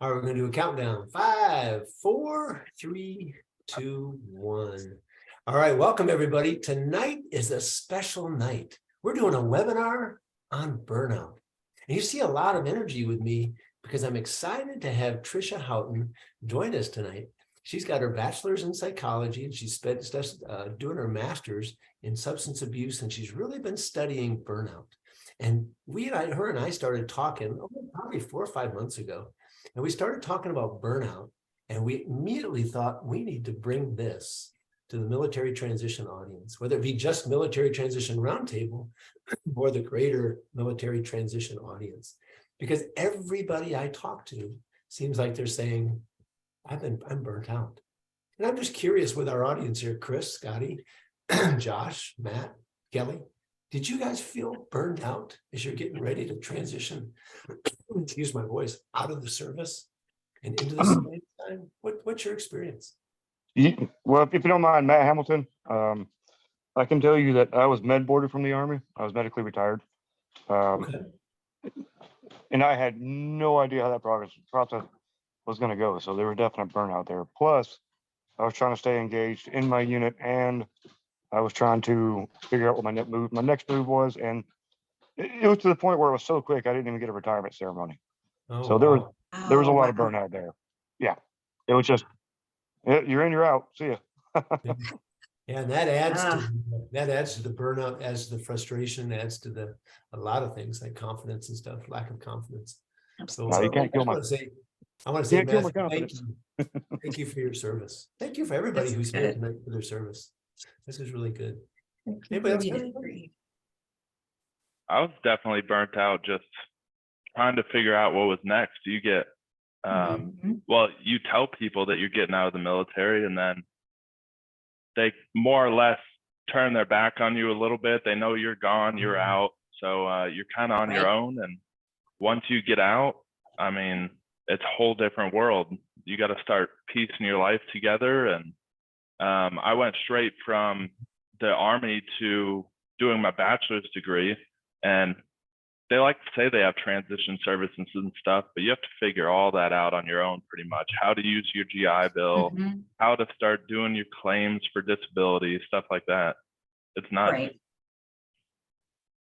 All right, we're going to do a countdown. 5, 4, 3, 2, 1. All right, welcome everybody. Tonight is a special night. We're doing a webinar on burnout. And you see a lot of energy with me because I'm excited to have Trisha Houghton join us tonight. She's got her bachelor's in psychology and she's doing her master's in substance abuse, and she's really been studying burnout. And her and I started talking probably 4 or 5 months ago. And we started talking about burnout, and we immediately thought we need to bring this to the military transition audience, whether it be just military transition roundtable or the greater military transition audience, because everybody I talk to seems like they're saying, I'm burnt out. And I'm just curious with our audience here, Chris, Scotty, Josh, Matt, Kelly, did you guys feel burned out as you're getting ready to transition, excuse my voice, out of the service and into the civilian time? What's your experience? Well, if you don't mind, Matt Hamilton, I can tell you that I was med boarded from the Army. I was medically retired. Okay. And I had no idea how that process was going to go. So there was definite burnout there. Plus, I was trying to stay engaged in my unit, and I was trying to figure out what my next move was. And it was to the point where it was so quick, I didn't even get a retirement ceremony. Oh, so there was a lot of burnout there. Yeah. It was just, you're in, you're out. See ya. Yeah, and that adds to the burnout, adds to the frustration, adds to a lot of things like confidence and stuff, lack of confidence. So no, you can't kill my I want to say, Matthew, confidence. thank you for your service. Thank you for everybody who's here tonight for their service. This is really good. Anybody else? I was definitely burnt out just trying to figure out what was next. You get, well, you tell people that you're getting out of the military, and then they more or less turn their back on you a little bit. They know you're gone, you're out. So you're kind of on your own. And once you get out, I mean, it's a whole different world. You got to start piecing your life together. And I went straight from the Army to doing my bachelor's degree. And they like to say they have transition services and stuff, but you have to figure all that out on your own pretty much. How to use your GI Bill, how to start doing your claims for disability, stuff like that. It's nuts. Right.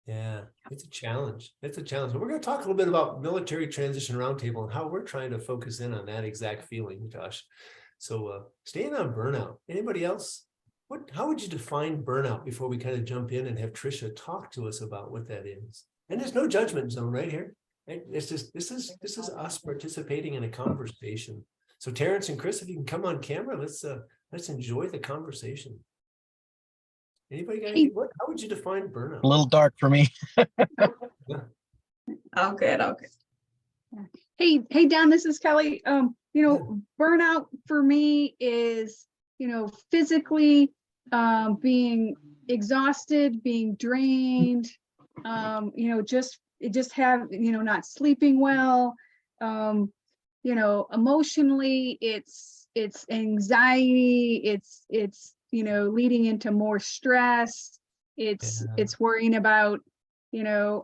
Yeah, it's a challenge. It's a challenge. But we're going to talk a little bit about military transition roundtable and how we're trying to focus in on that exact feeling, Josh. So staying on burnout. Anybody else? How would you define burnout before we kind of jump in and have Trisha talk to us about what that is? And there's no judgment zone right here. It's just this is us participating in a conversation. So Terrence and Chris, if you can come on camera, let's enjoy the conversation. Anybody got anything? How would you define burnout? A little dark for me. Oh, good. Hey, Dan, this is Kelly. Burnout for me is, physically being exhausted, being drained, just have, not sleeping well, emotionally, it's anxiety, it's leading into more stress. It's worrying about,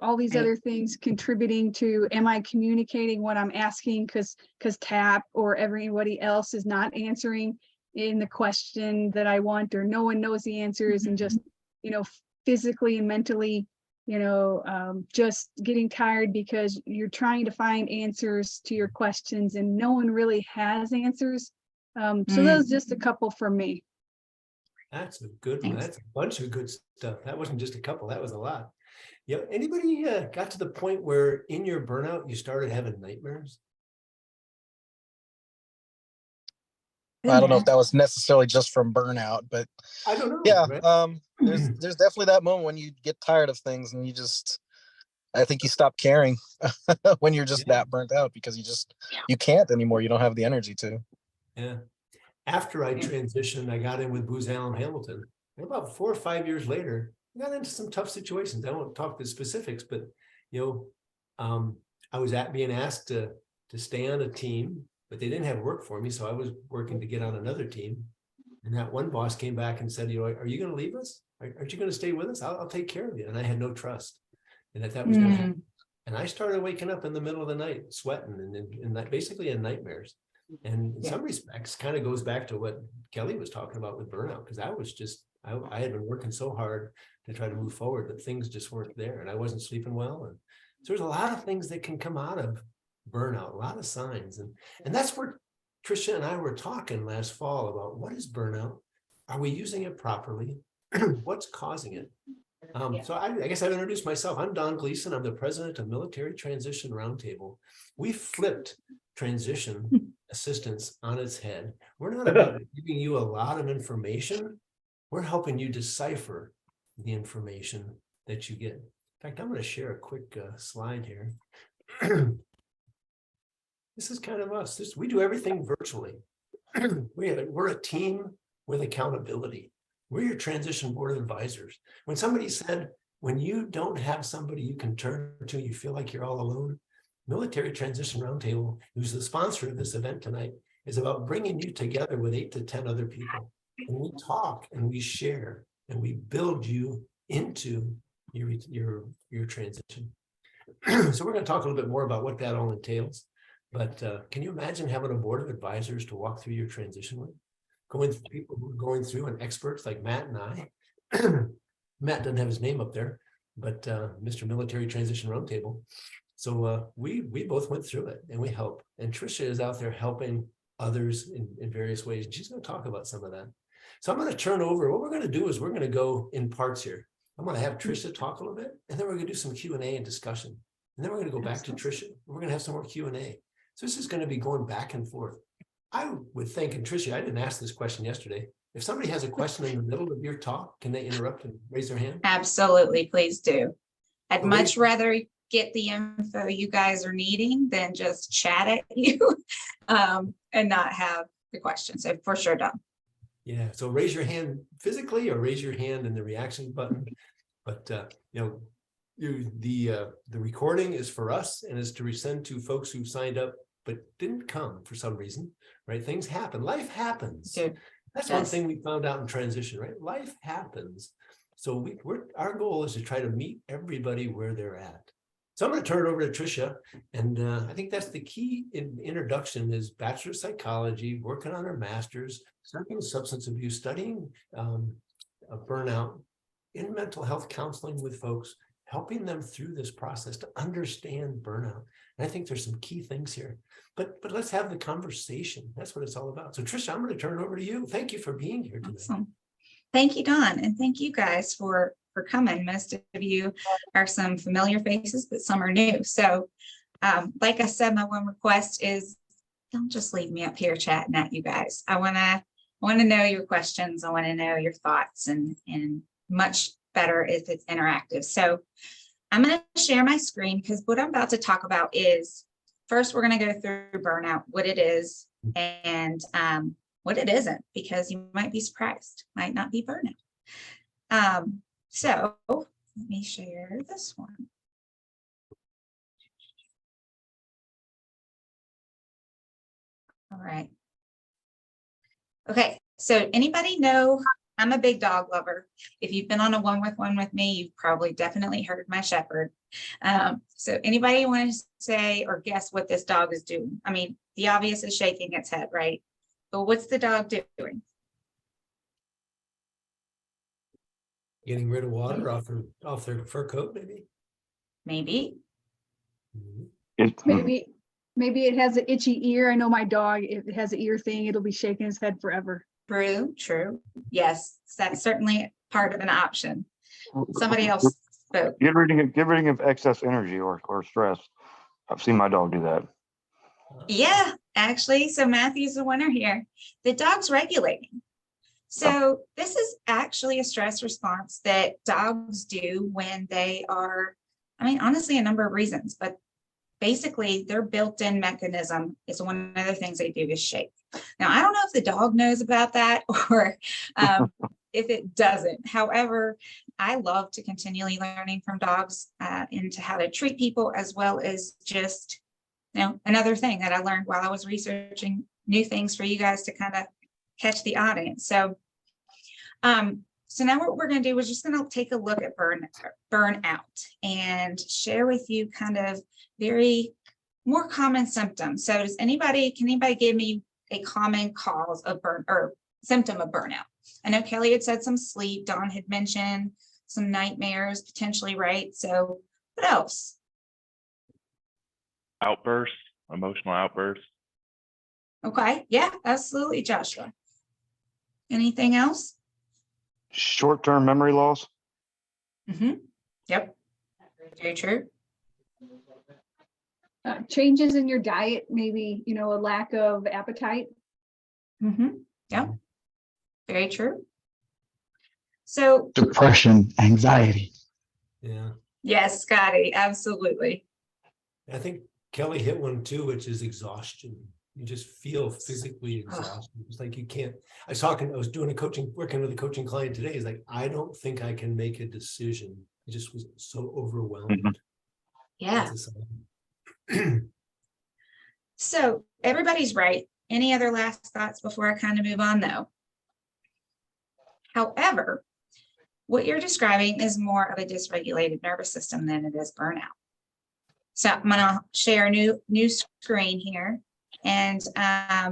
all these other things contributing to, am I communicating what I'm asking? Because TAP or everybody else is not answering in the question that I want, or no one knows the answers, and just, physically and mentally, just getting tired because you're trying to find answers to your questions and no one really has answers. So those just a couple for me. That's a good one. That's a bunch of good stuff. That wasn't just a couple, that was a lot. Yeah. Anybody got to the point where in your burnout you started having nightmares? I don't know if that was necessarily just from burnout, but I don't know. Yeah, Right? there's definitely that moment when you get tired of things and I think you stop caring when you're just that burnt out, because you can't anymore. You don't have the energy to. Yeah. After I transitioned, I got in with Booz Allen Hamilton. And about 4 or 5 years later, I got into some tough situations. I won't talk the specifics, but I was being asked to stay on a team, but they didn't have work for me, so I was working to get on another team. And that one boss came back and said, are you going to leave us? Aren't you going to stay with us? I'll take care of you. And I had no trust, and that was going to happen. And I started waking up in the middle of the night, sweating and basically in nightmares. And in some respects, kind of goes back to what Kelly was talking about with burnout, because I had been working so hard to try to move forward, but things just weren't there, and I wasn't sleeping well. And so there's a lot of things that can come out of burnout, a lot of signs. And that's where Trisha and I were talking last fall about what is burnout? Are we using it properly? What's causing it? So I guess I've introduced myself. I'm Don Gleason. I'm the president of Military Transition Roundtable. We flipped transition assistance on its head. We're not about giving you a lot of information. We're helping you decipher the information that you get. In fact, I'm going to share a quick slide here. This is kind of us. We do everything virtually. We're a team with accountability. We're your transition board of advisors. When somebody said, when you don't have somebody you can turn to, you feel like you're all alone, Military Transition Roundtable, who's the sponsor of this event tonight, is about bringing you together with 8 to 10 other people. And we talk and we share and we build you into your transition. So we're going to talk a little bit more about what that all entails. But can you imagine having a board of advisors to walk through your transition with? People who are going through, and experts like Matt and I. Matt doesn't have his name up there, but Mr. Military Transition Roundtable. So we both went through it and we help. And Trisha is out there helping others in various ways. And she's going to talk about some of that. So I'm going to turn over. What we're going to do is we're going to go in parts here. I'm going to have Trisha talk a little bit, and then we're going to do some Q&A and discussion. And then we're going to go back to Trisha. We're going to have some more Q&A. So this is going to be going back and forth. I would think, and Trisha, I didn't ask this question yesterday. If somebody has a question in the middle of your talk, can they interrupt and raise their hand? Absolutely, please do. I'd much rather get the info you guys are needing than just chat at you and not have the question. So for sure, done. Yeah, so raise your hand physically or raise your hand in the reaction button. But the recording is for us and is to send to folks who signed up but didn't come for some reason, right? Things happen. Life happens. Dude, that's one thing we found out in transition, right? Life happens. So our goal is to try to meet everybody where they're at. So I'm going to turn it over to Trisha. And I think that's the key introduction is Bachelor of Psychology, working on her master's, studying substance abuse, studying burnout, in mental health counseling with folks, helping them through this process to understand burnout. And I think there's some key things here. But let's have the conversation. That's what it's all about. So Trisha, I'm going to turn it over to you. Thank you for being here today. Awesome. Thank you, Don. And thank you guys for coming. Most of you are some familiar faces, but some are new. So like I said, my one request is don't just leave me up here chatting at you guys. I want to know your questions. I want to know your thoughts and much better if it's interactive. So I'm going to share my screen because what I'm about to talk about is first, we're going to go through burnout, what it is and what it isn't, because you might be surprised, might not be burnout. So let me share this one. All right. Okay, so anybody know, I'm a big dog lover. If you've been on a one-with-one with me, you've probably definitely heard my shepherd. So anybody want to say or guess what this dog is doing? I mean, the obvious is shaking its head, right? But what's the dog doing? Getting rid of water off their fur coat, maybe? Maybe. Maybe it has an itchy ear. I know my dog, if it has an ear thing, it'll be shaking his head forever. True. Yes, that's certainly part of an option. Somebody else spoke. Get rid of excess energy or stress. I've seen my dog do that. Yeah, actually, so Matthew's the winner here. The dog's regulating. So this is actually a stress response that dogs do when they are, I mean, honestly, a number of reasons, but basically their built-in mechanism is one of the things they do is shake. Now, I don't know if the dog knows about that or if it doesn't. However, I love to continually learning from dogs into how to treat people, as well as just, another thing that I learned while I was researching new things for you guys to kind of catch the audience. So So now what we're going to do is just going to take a look at burnout and share with you kind of very more common symptoms. So can anybody give me a common cause of symptom of burnout? I know Kelly had said some sleep, Dawn had mentioned some nightmares potentially, right? So what else? Outbursts, emotional outbursts. Okay, yeah, absolutely, Joshua. Anything else? Short-term memory loss. Yep, very true. Changes in your diet, maybe, a lack of appetite. Yep, very true. So Depression, anxiety. Yeah. yes, Scotty, absolutely. I think Kelly hit one too, which is exhaustion. You just feel physically exhausted. It's like you can't. I was working with a coaching client today. He's like, I don't think I can make a decision. I just was so overwhelmed. Yeah. So everybody's right. Any other last thoughts before I kind of move on though? However, what you're describing is more of a dysregulated nervous system than it is burnout. So I'm going to share a new screen here. And I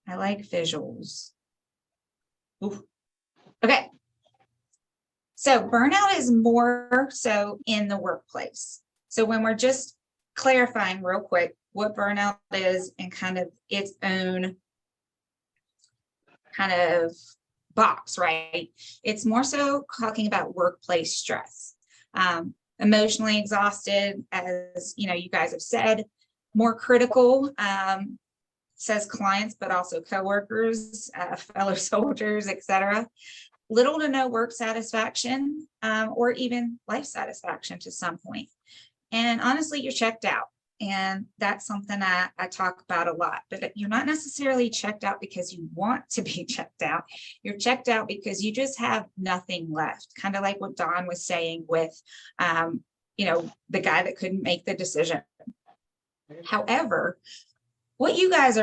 like visuals. Ooh. Okay. So burnout is more so in the workplace. So when we're just clarifying real quick what burnout is and kind of its own kind of box, right? It's more so talking about workplace stress. Emotionally exhausted, as you guys have said, more critical, says clients, but also coworkers, fellow soldiers, etc. Little to no work satisfaction, or even life satisfaction to some point. And honestly, you're checked out. And that's something I talk about a lot, but you're not necessarily checked out because you want to be checked out. You're checked out because you just have nothing left. Kind of like what Dawn was saying with, the guy that couldn't make the decision. However, what you guys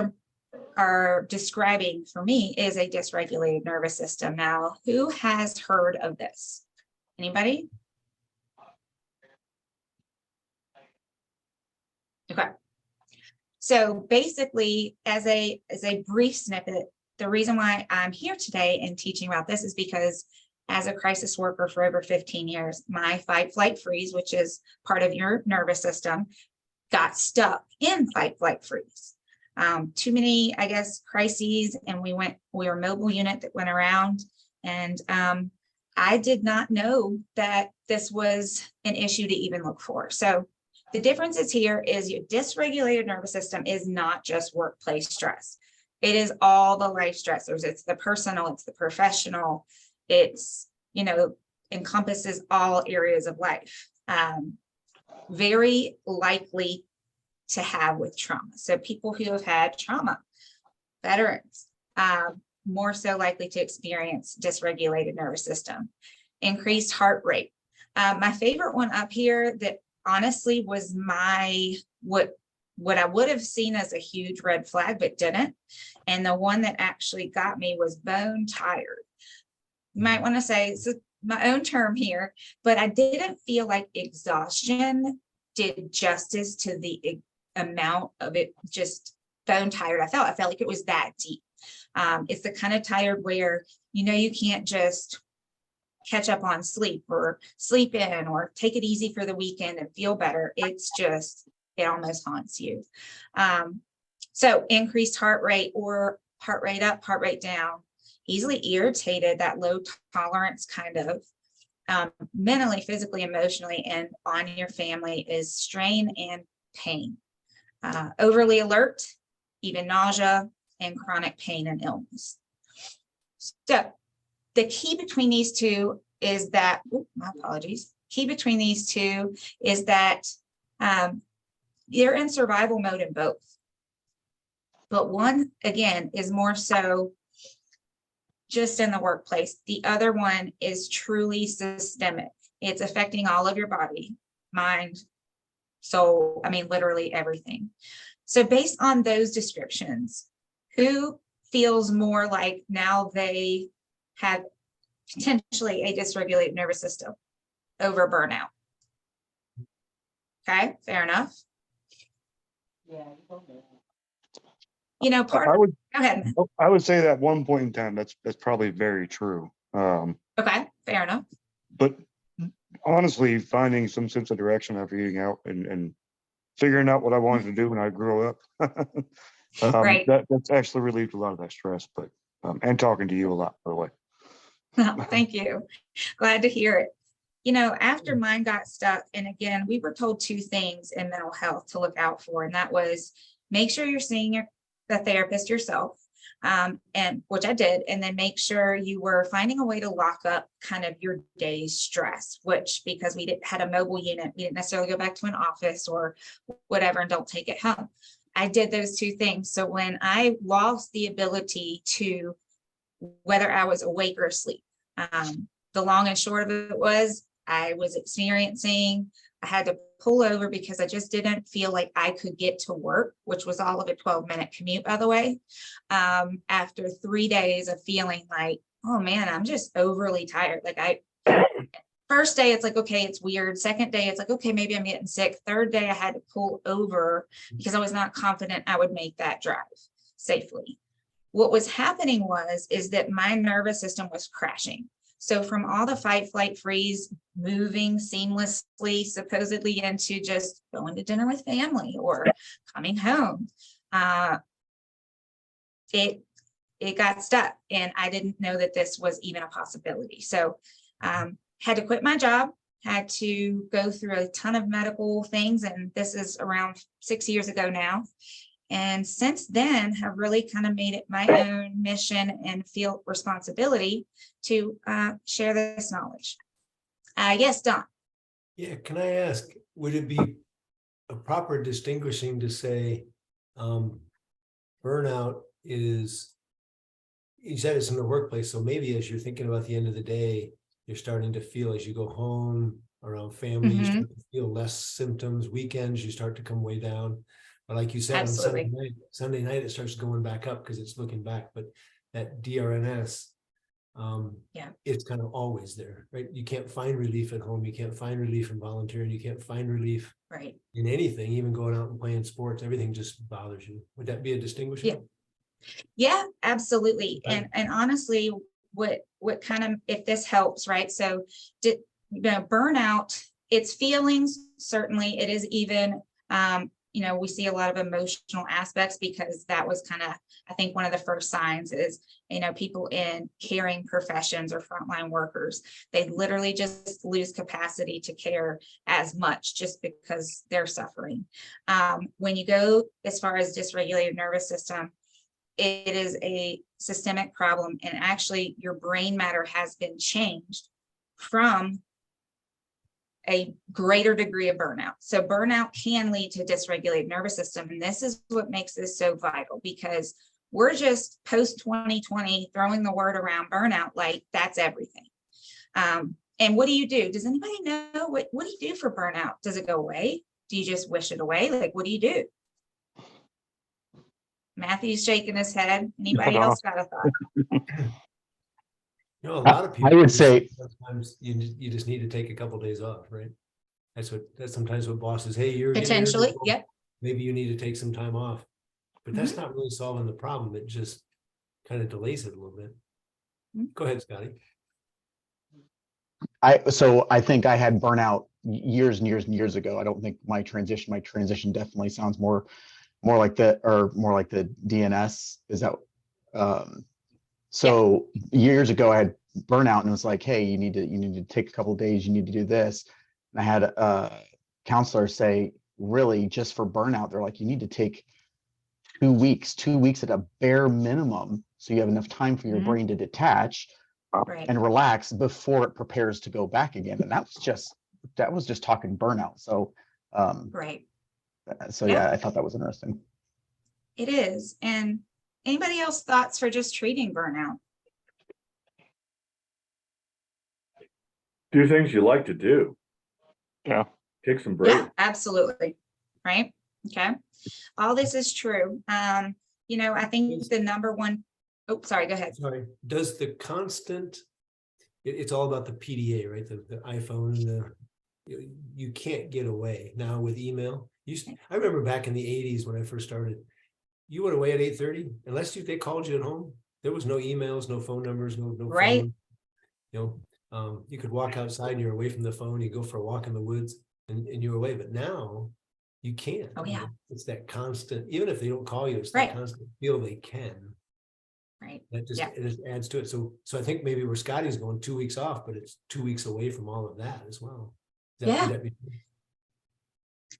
are describing for me is a dysregulated nervous system. Now, who has heard of this? Anybody? Okay. So basically, as a brief snippet, the reason why I'm here today and teaching about this is because as a crisis worker for over 15 years, my fight, flight, freeze, which is part of your nervous system, got stuck in fight, flight, freeze. Too many, I guess, crises, and we were a mobile unit that went around, and I did not know that this was an issue to even look for. So the differences here is your dysregulated nervous system is not just workplace stress. It is all the life stressors. It's the personal, it's the professional, it's, encompasses all areas of life. Very likely to have with trauma. So people who have had trauma, veterans, more so likely to experience dysregulated nervous system. Increased heart rate. My favorite one up here that honestly was what I would have seen as a huge red flag, but didn't. And the one that actually got me was bone tired. You might want to say, it's my own term here, but I didn't feel like exhaustion did justice to the amount of it, just bone tired. I felt like it was that deep. It's the kind of tired where, you can't just catch up on sleep or sleep in or take it easy for the weekend and feel better. It's just, it almost haunts you. So increased heart rate or heart rate up, heart rate down, easily irritated, that low tolerance kind of mentally, physically, emotionally, and on your family is strain and pain. Overly alert, even nausea, and chronic pain and illness. So the key between these two is that, my apologies. Key between these two is that you're in survival mode in both. But one, again, is more so just in the workplace. The other one is truly systemic. It's affecting all of your body, mind, soul, literally everything. So based on those descriptions, who feels more like now they have potentially a dysregulated nervous system over burnout. Okay, fair enough. You know, I go would, ahead. I would say that one point in time, that's probably very true. Okay, fair enough. But honestly, finding some sense of direction after eating out and figuring out what I wanted to do when I grew up, Right. that's actually relieved a lot of that stress. But and talking to you a lot, by the way. Thank you. Glad to hear it. You know, after mine got stuck, and again, we were told two things in mental health to look out for, and that was make sure you're seeing the therapist yourself, and which I did, and then make sure you were finding a way to lock up kind of your day's stress, which because we had a mobile unit, we didn't necessarily go back to an office or whatever and don't take it home. I did those two things. So when I lost the ability to, whether I was awake or asleep, the long and short of it was I was experiencing, I had to pull over because I just didn't feel like I could get to work, which was all of a 12-minute commute, by the way. After 3 days of feeling like, oh man, I'm just overly tired. Like first day, it's like, okay, it's weird. Second day, it's like, okay, maybe I'm getting sick. Third day, I had to pull over because I was not confident I would make that drive safely. What was happening is that my nervous system was crashing. So from all the fight, flight, freeze, moving seamlessly, supposedly into just going to dinner with family or coming home, it got stuck, and I didn't know that this was even a possibility. So had to quit my job, had to go through a ton of medical things, and this is around 6 years ago now. And since then, have really kind of made it my own mission and feel responsibility to share this knowledge. Yes, Don. Yeah, can I ask, would it be a proper distinguishing to say burnout is, you said it's in the workplace, so maybe as you're thinking about the end of the day, you're starting to feel as you go home around family, you start to feel less symptoms. Weekends, you start to come way down. But like you said, Absolutely. on Sunday night, it starts going back up because it's looking back. But that DRNS, it's kind of always there, right? You can't find relief at home. You can't find relief in volunteering. You can't find relief in anything, even going out and playing sports. Everything just bothers you. Would that be a distinguishing? Yeah, absolutely. Okay. And honestly, what kind of, if this helps, right? So burnout, it's feelings, certainly. It is even we see a lot of emotional aspects, because that was kind of, I think, one of the first signs is, people in caring professions or frontline workers, they literally just lose capacity to care as much just because they're suffering. When you go as far as dysregulated nervous system, it is a systemic problem, and actually your brain matter has been changed from a greater degree of burnout. So burnout can lead to dysregulated nervous system. And this is what makes this so vital, because we're just post 2020 throwing the word around burnout like that's everything. And what do you do? Does anybody know what do you do for burnout? Does it go away? Do you just wish it away? Like, what do you do? Matthew's shaking his head. Anybody else got a thought? A lot of people, I would say sometimes you just need to take a couple of days off, right? That's sometimes what bosses, hey, you're Potentially, getting yep. Maybe you need to take some time off, but that's not really solving the problem. It just kind of delays it a little bit. Go ahead, Scotty. I think I had burnout years and years and years ago. I don't think my transition definitely sounds more like the DNS. Is that so years ago I had burnout, and it was like, hey, you need to take a couple of days, you need to do this. And I had a counselor say, really, just for burnout, they're like, you need to take 2 weeks at a bare minimum, so you have enough time for your brain to detach and relax before it prepares to go back again. And that was just talking burnout. So yeah, I thought that was interesting. It is. And anybody else thoughts for just treating burnout? Do things you like to do. Yeah. Take some breaks. Yeah, absolutely. Right. Okay. All this is true. I think the number one Oh, sorry, go ahead. Sorry, does the constant, it's all about the PDA, right? The iPhone and you can't get away now with email. I remember back in the 80s when I first started, you went away at 8:30, unless they called you at home. There was no emails, no phone numbers, no Right. phone. You could walk outside and you're away from the phone, you go for a walk in the woods and you're away. But now you can't. Oh, yeah. It's that constant, even if they don't call you, it's that Right. constant feel they can. Right. That just, Yeah. it just adds to it. So I think maybe where Scotty's going 2 weeks off, but it's 2 weeks away from all of that as well. Yeah. Could that be?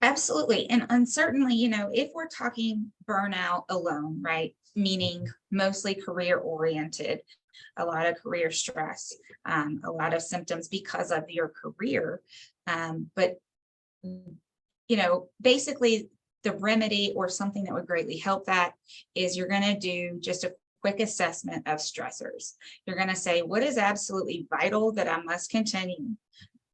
Absolutely. And certainly, if we're talking burnout alone, right? Meaning mostly career oriented, a lot of career stress, a lot of symptoms because of your career. But, basically the remedy or something that would greatly help that is you're going to do just a quick assessment of stressors. You're going to say, what is absolutely vital that I must continue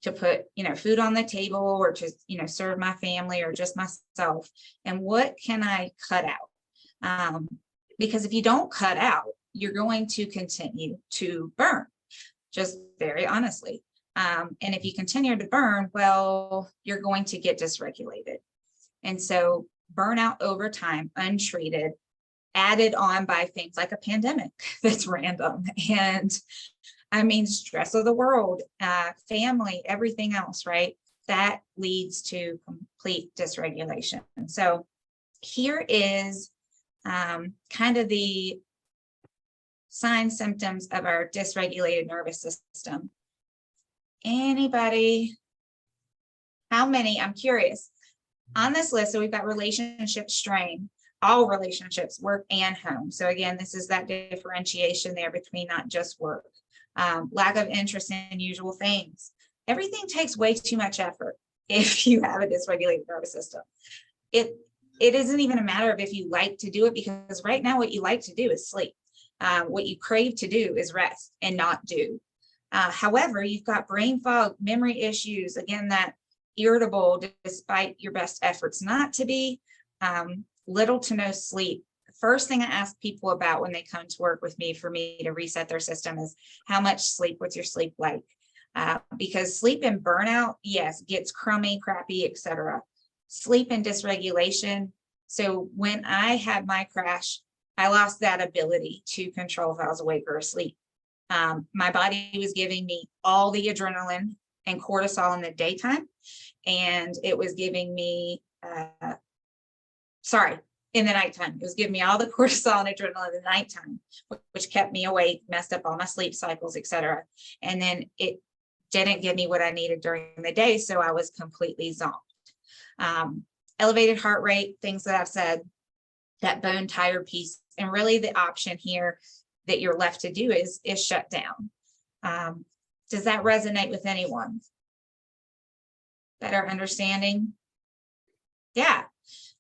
to put, food on the table or to, serve my family or just myself? And what can I cut out? Because if you don't cut out, you're going to continue to burn, just very honestly. And if you continue to burn, well, you're going to get dysregulated. And so burnout over time, untreated, added on by things like a pandemic that's random. And I mean, stress of the world, family, everything else, right? That leads to complete dysregulation. And so here is kind of the signs, symptoms of our dysregulated nervous system. Anybody? How many? I'm curious. On this list, so we've got relationship strain, all relationships, work and home. So again, this is that differentiation there between not just work. Lack of interest in usual things. Everything takes way too much effort if you have a dysregulated nervous system. It isn't even a matter of if you like to do it, because right now what you like to do is sleep. What you crave to do is rest and not do. However, you've got brain fog, memory issues, again, that irritable despite your best efforts not to be, little to no sleep. The first thing I ask people about when they come to work with me for me to reset their system is how much sleep, what's your sleep like? Because sleep and burnout, yes, gets crummy, crappy, etc. Sleep and dysregulation. So when I had my crash, I lost that ability to control if I was awake or asleep. My body was giving me all the adrenaline and cortisol in the daytime, and it was giving me, in the nighttime, it was giving me all the cortisol and adrenaline in the nighttime, which kept me awake, messed up all my sleep cycles, etc. And then it didn't give me what I needed during the day, so I was completely zonked. Elevated heart rate, things that I've said, that bone tired piece, and really the option here that you're left to do is shut down. Does that resonate with anyone? Better understanding? Yeah.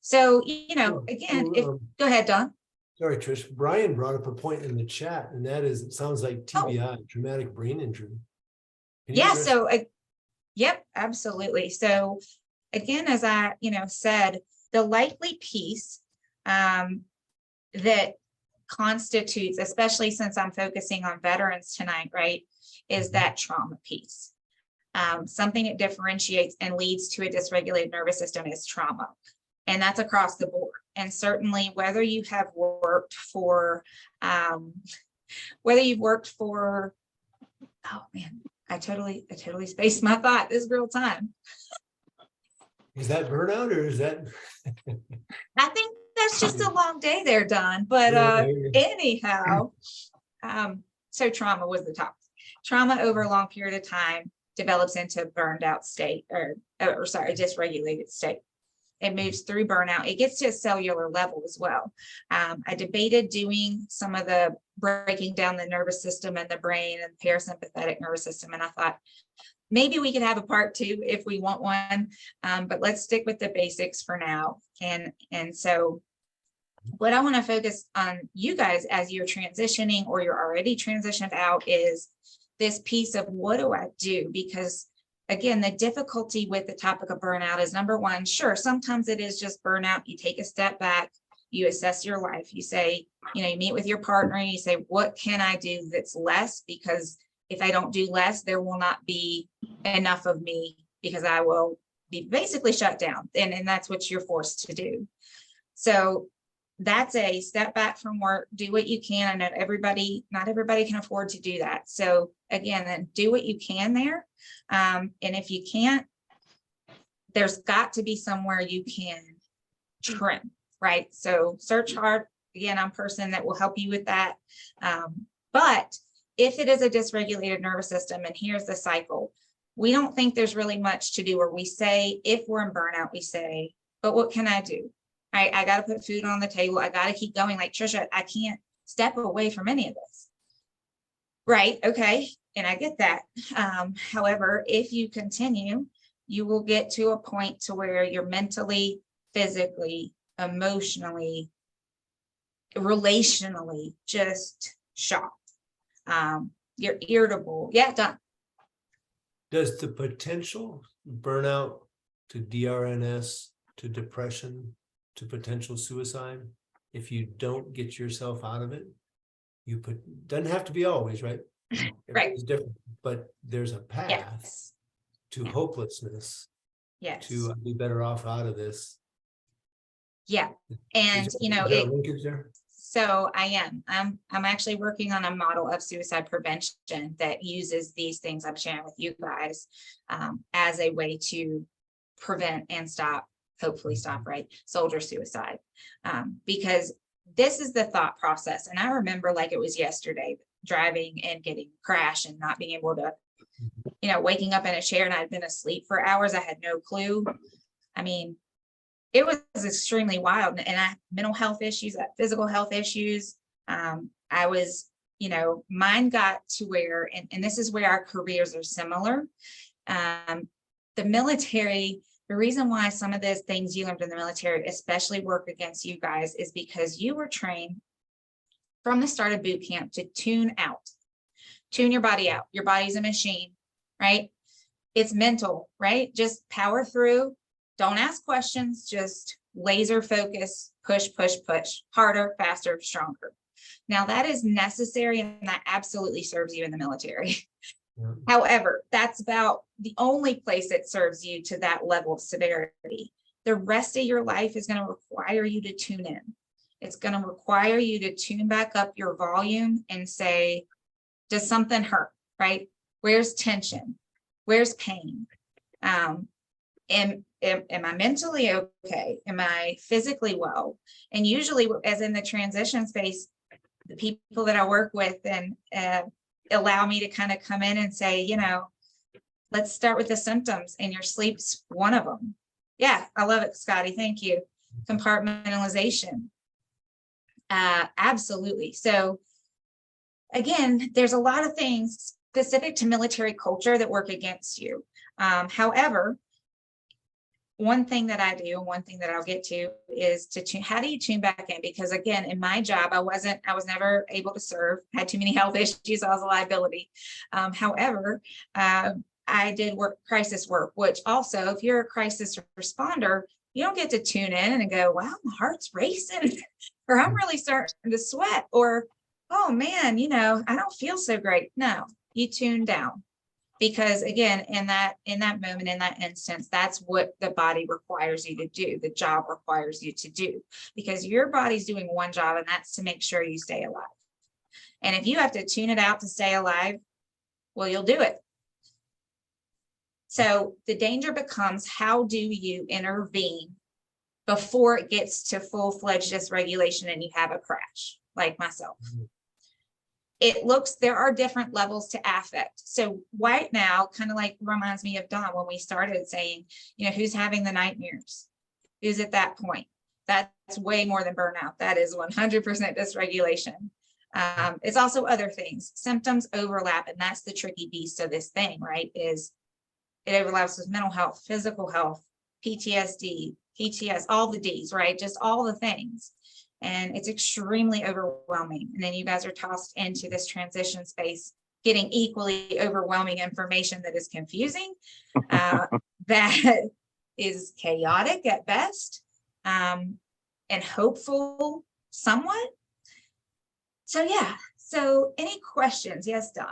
So, again, go ahead, Don. Sorry, Trish. Brian brought up a point in the chat, and that is, it sounds like TBI, traumatic brain injury. Yeah. So, yep, absolutely. So, again, as I, said, the likely piece that constitutes, especially since I'm focusing on veterans tonight, right, is that trauma piece. Something that differentiates and leads to a dysregulated nervous system is trauma. And that's across the board. And certainly whether you have worked for, oh man, I totally spaced my thought this real time. Is that burnout or is that? I think that's just a long day there, Don. But anyhow, so trauma was the topic. Trauma over a long period of time develops into burned out state or dysregulated state. It moves through burnout. It gets to a cellular level as well. I debated doing some of the breaking down the nervous system and the brain and parasympathetic nervous system. And I thought maybe we could have a part 2 if we want one, but let's stick with the basics for now. And so what I want to focus on you guys as you're transitioning or you're already transitioned out is this piece of what do I do? Because again, the difficulty with the topic of burnout is number one, sure, sometimes it is just burnout. You take a step back, you assess your life. You say, you meet with your partner, you say, what can I do that's less? Because if I don't do less, there will not be enough of me, because I will be basically shut down. And that's what you're forced to do. So that's a step back from work, do what you can. I know not everybody can afford to do that. So again, then do what you can there. And if you can't, there's got to be somewhere you can trim, right? So search hard. Again, I'm a person that will help you with that. But if it is a dysregulated nervous system, and here's the cycle, we don't think there's really much to do, or we say, if we're in burnout, we say, but what can I do? I got to put food on the table. I got to keep going. Like Trisha, I can't step away from any of this. Right. Okay. And I get that. However, if you continue, you will get to a point to where you're mentally, physically, emotionally, relationally just shocked. You're irritable. Yeah, done. Does the potential burnout to DRNS, to depression, to potential suicide, if you don't get yourself out of it, doesn't have to be always, right? Right. It's different, but there's a path Yes. to hopelessness, Yes. to be better off out of this. Yeah. And Is there a linkage there? So I'm actually working on a model of suicide prevention that uses these things I'm sharing with you guys as a way to prevent and hopefully stop, right, soldier suicide. Because this is the thought process. And I remember like it was yesterday, driving and getting crashed and not being able to, waking up in a chair, and I'd been asleep for hours. I had no clue. I mean, it was extremely wild. And I mental health issues, physical health issues. I was, mine got to where, and this is where our careers are similar. The military, the reason why some of those things you learned in the military especially work against you guys is because you were trained from the start of boot camp to tune your body out. Your body's a machine, right? It's mental, right? Just power through. Don't ask questions, just laser focus, push, push, push, harder, faster, stronger. Now that is necessary, and that absolutely serves you in the military. Yeah. However, that's about the only place it serves you to that level of severity. The rest of your life is going to require you to tune in. It's going to require you to tune back up your volume and say, does something hurt, right? Where's tension? Where's pain? Am I mentally okay? Am I physically well? And usually, as in the transition space, the people that I work with and allow me to kind of come in and say, let's start with the symptoms, and your sleep's one of them. Yeah, I love it, Scotty. Thank you. Compartmentalization. Absolutely. So again, there's a lot of things specific to military culture that work against you. However, one thing that I do, and one thing that I'll get to, is to tune. How do you tune back in? Because again, in my job, I was never able to serve, had too many health issues, I was a liability. However, I did crisis work, which also, if you're a crisis responder, you don't get to tune in and go, wow, my heart's racing, or I'm really starting to sweat, or, oh man, I don't feel so great. No, you tune down. Because again, in that moment, in that instance, that's what the body requires you to do. The job requires you to do, because your body's doing one job, and that's to make sure you stay alive. And if you have to tune it out to stay alive, well, you'll do it. So the danger becomes, how do you intervene before it gets to full-fledged dysregulation and you have a crash, like myself? There are different levels to affect. So right now, kind of like reminds me of Dawn when we started saying, who's having the nightmares? Who's at that point? That's way more than burnout. That is 100% dysregulation. It's also other things. Symptoms overlap, and that's the tricky beast of this thing, right? Is it overlaps with mental health, physical health, PTSD, PTS, all the Ds, right? Just all the things. And it's extremely overwhelming. And then you guys are tossed into this transition space, getting equally overwhelming information that is confusing, that is chaotic at best. And and hopeful somewhat. So yeah, so any questions? Yes, Don.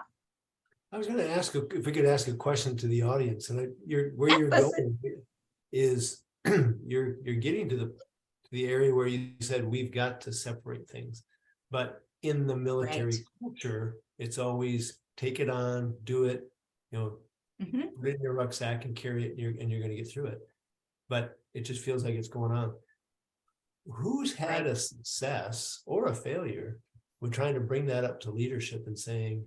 I was going to ask if we could ask a question to the audience, and where you're Listen. going is you're getting to the area where you said we've got to separate things, but in the military culture, it's always take it on, do it, put it in your rucksack and carry it, and you're going to get through it. But it just feels like it's going on. Who's had a success or a failure with trying to bring that up to leadership and saying,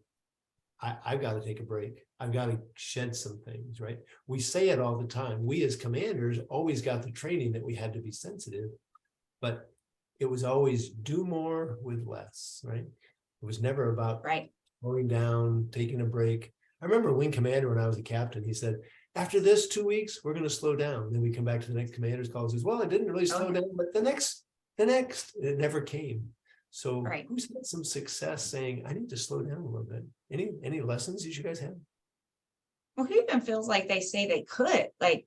I've got to take a break. I've got to shed some things, right? We say it all the time. We as commanders always got the training that we had to be sensitive, but it was always do more with less, right? It was never about slowing down, taking a break. I remember wing commander when I was a captain, he said, after this 2 weeks, we're going to slow down. Then we come back to the next commander's call and says, well, it didn't really slow down, but the next, it never came. So who's had some success saying, I need to slow down a little bit? Any lessons that you guys have? Well, who even feels like they say they could? Like,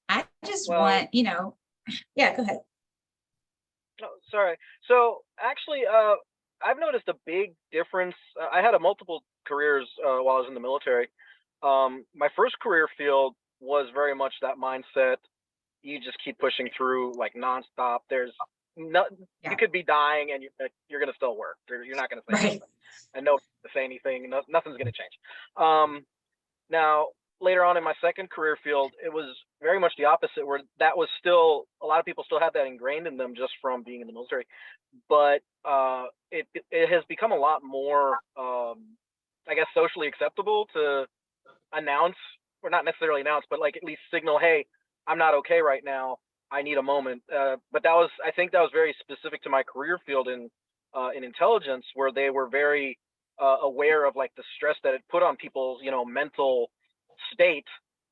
I just want, yeah, go ahead. No, sorry. So actually, I've noticed a big difference. I had multiple careers while I was in the military. My first career field was very much that mindset. You just keep pushing through like nonstop. There's you could be dying and you're going to still work. You're not going to say anything. And no to say anything. Nothing's going to change. Now, later on in my second career field, it was very much the opposite, where that was still, a lot of people still had that ingrained in them just from being in the military. But it has become a lot more, I guess, socially acceptable to announce, or not necessarily announce, but like at least signal, hey, I'm not okay right now. I need a moment. But I think that was very specific to my career field in intelligence, where they were very aware of like the stress that it put on people's, mental state,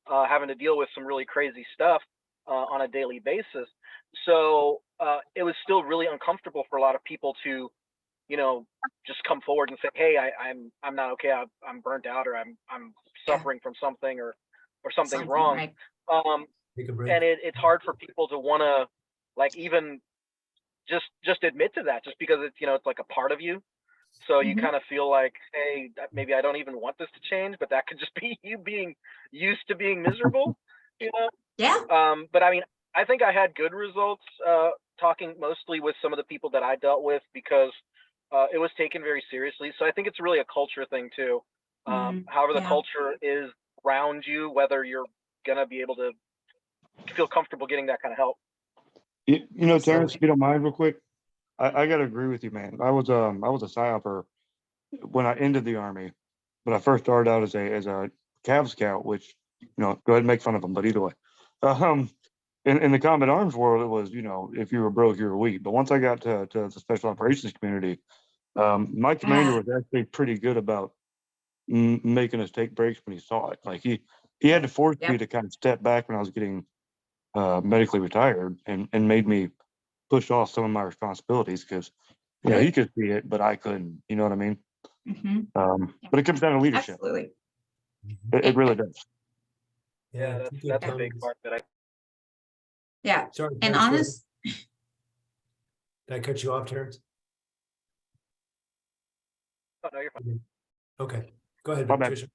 having to deal with some really crazy stuff on a daily basis. So it was still really uncomfortable for a lot of people to, just come forward and say, hey, I'm not okay. I'm burnt out, or I'm suffering from something, or something's wrong. Right. And it's hard for people to want to like even just admit to that, just because it's, it's like a part of you. So you kind of feel like, hey, maybe I don't even want this to change, but that could just be you being used to being miserable, Yeah. But I mean, I think I had good results talking mostly with some of the people that I dealt with, because it was taken very seriously. So I think it's really a culture thing too. However the culture is around you, whether you're going to be able to feel comfortable getting that kind of help. Terrence, if you don't mind real quick, I gotta agree with you, man. I was a PSYOPer when I ended the Army, but I first started out as a Cav Scout, which, go ahead and make fun of them, but either way. In the combat arms world, it was, if you were broke, you were weak. But once I got to the special operations community, my commander was actually pretty good about making us take breaks when he saw it. Like he had to force me to kind of step back when I was getting medically retired, and made me push off some of my responsibilities, because he could see it, but I couldn't. You know what I mean? But it comes down to leadership. Absolutely. It really does. Yeah, that's a big part that I. Yeah. Sorry, And Terrence, did I cut you off, Terrence? Oh, no, you're fine. Okay, go ahead, My bad. Trisha.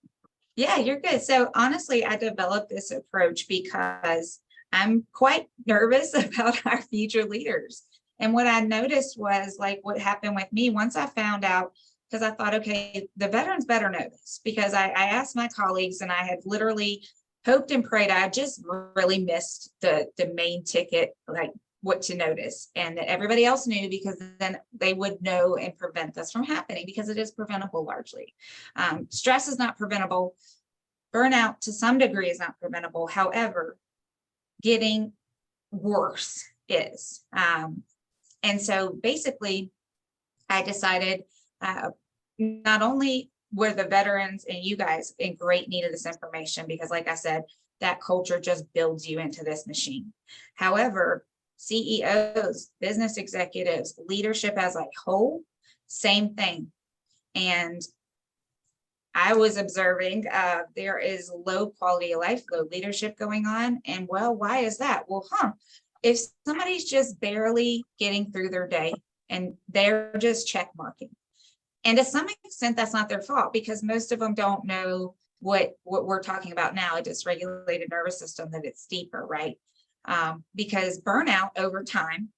Yeah, you're good. So honestly, I developed this approach because I'm quite nervous about our future leaders. And what I noticed was like what happened with me once I found out, because I thought, okay, the veterans better know this, because I asked my colleagues, and I had literally hoped and prayed. I just really missed the main ticket, like what to notice, and that everybody else knew, because then they would know and prevent this from happening, because it is preventable largely. Stress is not preventable. Burnout to some degree is not preventable. However, getting worse is. And so basically, I decided not only were the veterans and you guys in great need of this information, because like I said, that culture just builds you into this machine. However, CEOs, business executives, leadership as a whole, same thing. And I was observing there is low quality of life, low leadership going on. And well, why is that? Well, if somebody's just barely getting through their day and they're just check marking, and to some extent, that's not their fault because most of them don't know what we're talking about now, a dysregulated nervous system, that it's deeper, right? Because burnout over time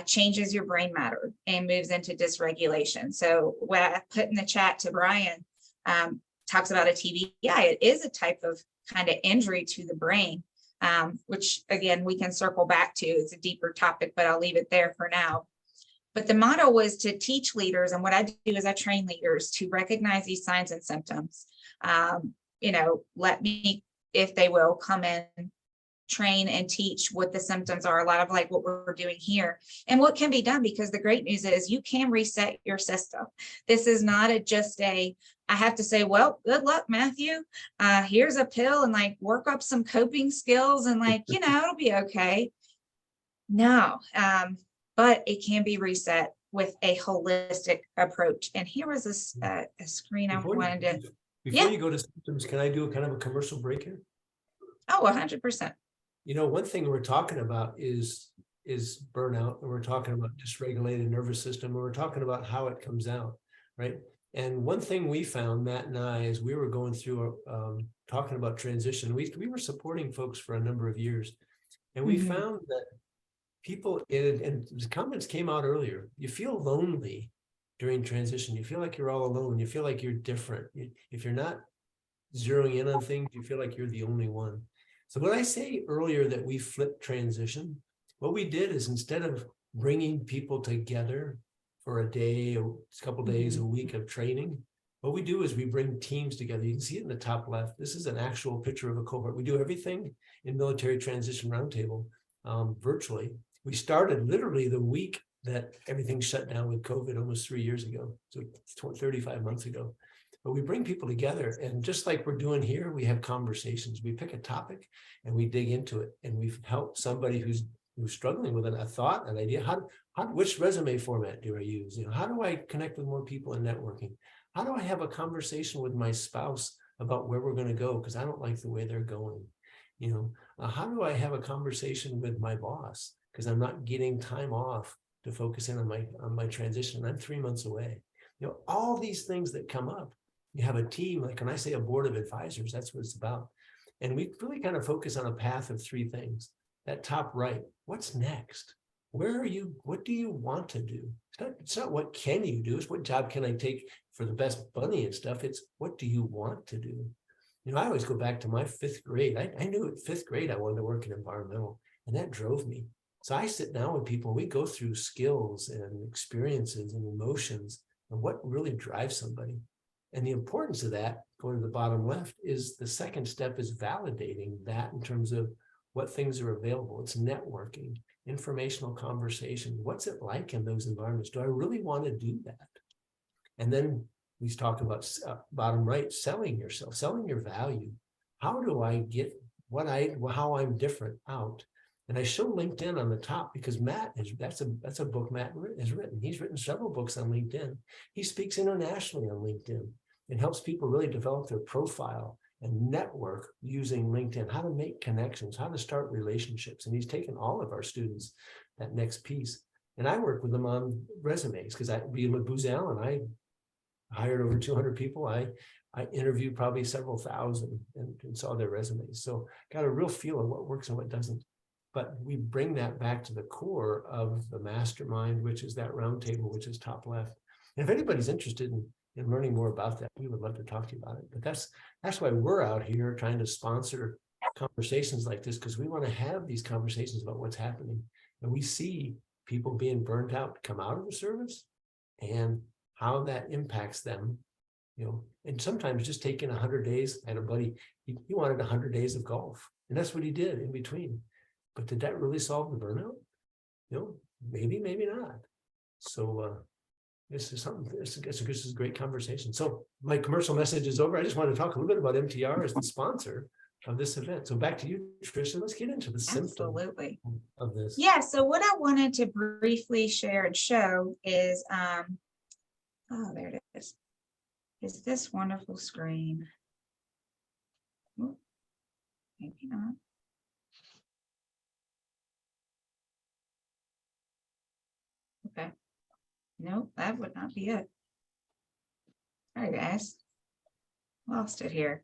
changes your brain matter and moves into dysregulation. So what I put in the chat to Brian talks about a TBI. It is a type of kind of injury to the brain, which again, we can circle back to. It's a deeper topic, but I'll leave it there for now. But the motto was to teach leaders, and what I do is I train leaders to recognize these signs and symptoms. Let me, if they will, come in, train and teach what the symptoms are, a lot of like what we're doing here and what can be done, because the great news is you can reset your system. This is not I have to say, well, good luck, Matthew. Here's a pill and like work up some coping skills and like, it'll be okay. No, but it can be reset with a holistic approach. And here was a screen I wanted to. Before you go to symptoms, can I do a kind of a commercial break here? Oh, 100%. One thing we're talking about is burnout, and we're talking about dysregulated nervous system, and we're talking about how it comes out, right? And one thing we found, Matt and I, as we were going through talking about transition, we were supporting folks for a number of years, and we found that people, and the comments came out earlier, you feel lonely during transition. You feel like you're all alone. You feel like you're different. If you're not zeroing in on things, you feel like you're the only one. So when I say earlier that we flipped transition, what we did is instead of bringing people together for a day, a couple days, a week of training, what we do is we bring teams together. You can see it in the top left. This is an actual picture of a cohort. We do everything in Military Transition Roundtable virtually. We started literally the week that everything shut down with COVID almost 3 years ago, so 35 months ago. But we bring people together, and just like we're doing here, we have conversations. We pick a topic and we dig into it, and we've helped somebody who's struggling with a thought, an idea. Which resume format do I use? How do I connect with more people in networking? How do I have a conversation with my spouse about where we're going to go because I don't like the way they're going? How do I have a conversation with my boss because I'm not getting time off to focus in on my transition? I'm 3 months away. All these things that come up. You have a team, like when I say a board of advisors, that's what it's about. And we really kind of focus on a path of three things. That top right, what's next? Where are you? What do you want to do? It's not what can you do, it's what job can I take for the best money and stuff. It's what do you want to do? I always go back to my fifth grade. I knew at fifth grade I wanted to work in environmental, and that drove me. So I sit down with people, we go through skills and experiences and emotions and what really drives somebody. And the importance of that, going to the bottom left, is the second step is validating that in terms of what things are available. It's networking, informational conversation. What's it like in those environments? Do I really want to do that? And then we talk about bottom right, selling yourself, selling your value. How do I get how I'm different out? And I show LinkedIn on the top because that's a book Matt has written. He's written several books on LinkedIn. He speaks internationally on LinkedIn and helps people really develop their profile and network using LinkedIn, how to make connections, how to start relationships. And he's taken all of our students that next piece. And I work with them on resumes because being with Booz Allen, I hired over 200 people. I interviewed probably several thousand and saw their resumes. So got a real feel of what works and what doesn't. But we bring that back to the core of the mastermind, which is that roundtable, which is top left. And if anybody's interested in learning more about that, we would love to talk to you about it. But that's why we're out here trying to sponsor conversations like this, because we want to have these conversations about what's happening. And we see people being burnt out come out of the service and how that impacts them, and sometimes just taking 100 days. I had a buddy, he wanted 100 days of golf, and that's what he did in between. But did that really solve the burnout? Maybe not. So this is something. This is a great conversation. So my commercial message is over. I just want to talk a little bit about MTR as the sponsor of this event. So back to you, Trisha. Let's get into the symptoms of this. Yeah. So what I wanted to briefly share and show is, there it is this wonderful screen. Maybe not. Okay. No, that would not be it. All right, guys. Lost it here.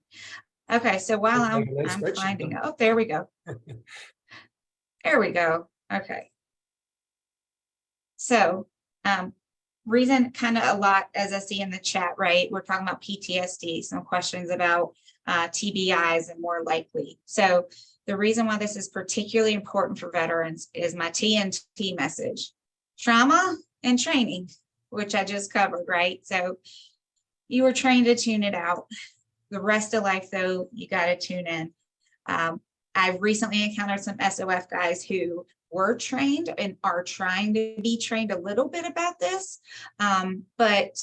Okay, so while Looks like a nice I'm spreadsheet, finding, huh? oh, there we go. There we go. Okay. So, reason kind of a lot, as I see in the chat, right? We're talking about PTSD, some questions about TBIs and more likely. So the reason why this is particularly important for veterans is my TNT message, trauma and training, which I just covered, right? So you were trained to tune it out. The rest of life, though, you got to tune in. I've recently encountered some SOF guys who were trained and are trying to be trained a little bit about this, but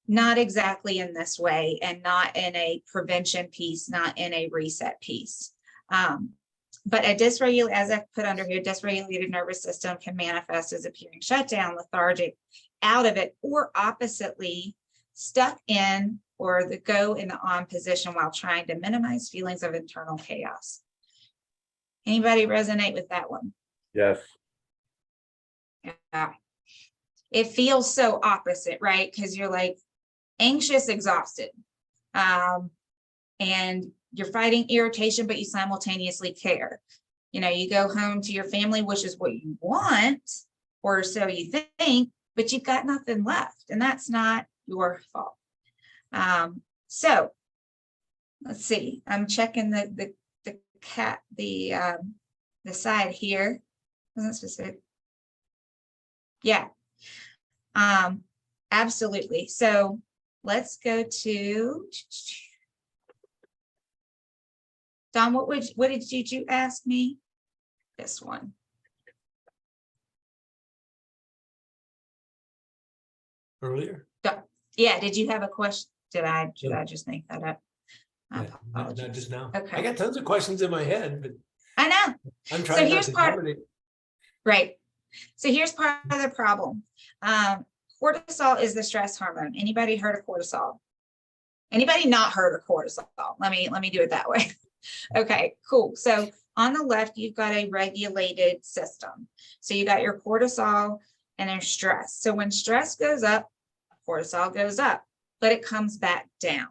not exactly in this way, and not in a prevention piece, not in a reset piece. But a dysregulated, as I put under here, dysregulated nervous system can manifest as appearing shut down, lethargic, out of it, or oppositely, stuck in or the go in the on position while trying to minimize feelings of internal chaos. Anybody resonate with that one? Yes. Yeah. It feels so opposite, right? Because you're like anxious, exhausted. And you're fighting irritation, but you simultaneously care. You know, you go home to your family, which is what you want, or so you think, but you've got nothing left, and that's not your fault. So let's see. I'm checking the side here. Wasn't specific. Yeah. Absolutely. So let's go to Don. What did you ask me? This one. Earlier? Yeah. Did you have a question? Did I just make that up? Yeah, not just now. Okay. I got tons of questions in my head, but I know. I'm trying not here's to part- dominate. Right. So here's part of the problem. Cortisol is the stress hormone. Anybody heard of cortisol? Anybody not heard of cortisol? Let me do it that way. Okay, cool. So on the left, you've got a regulated system. So you got your cortisol and there's stress. So when stress goes up, cortisol goes up, but it comes back down.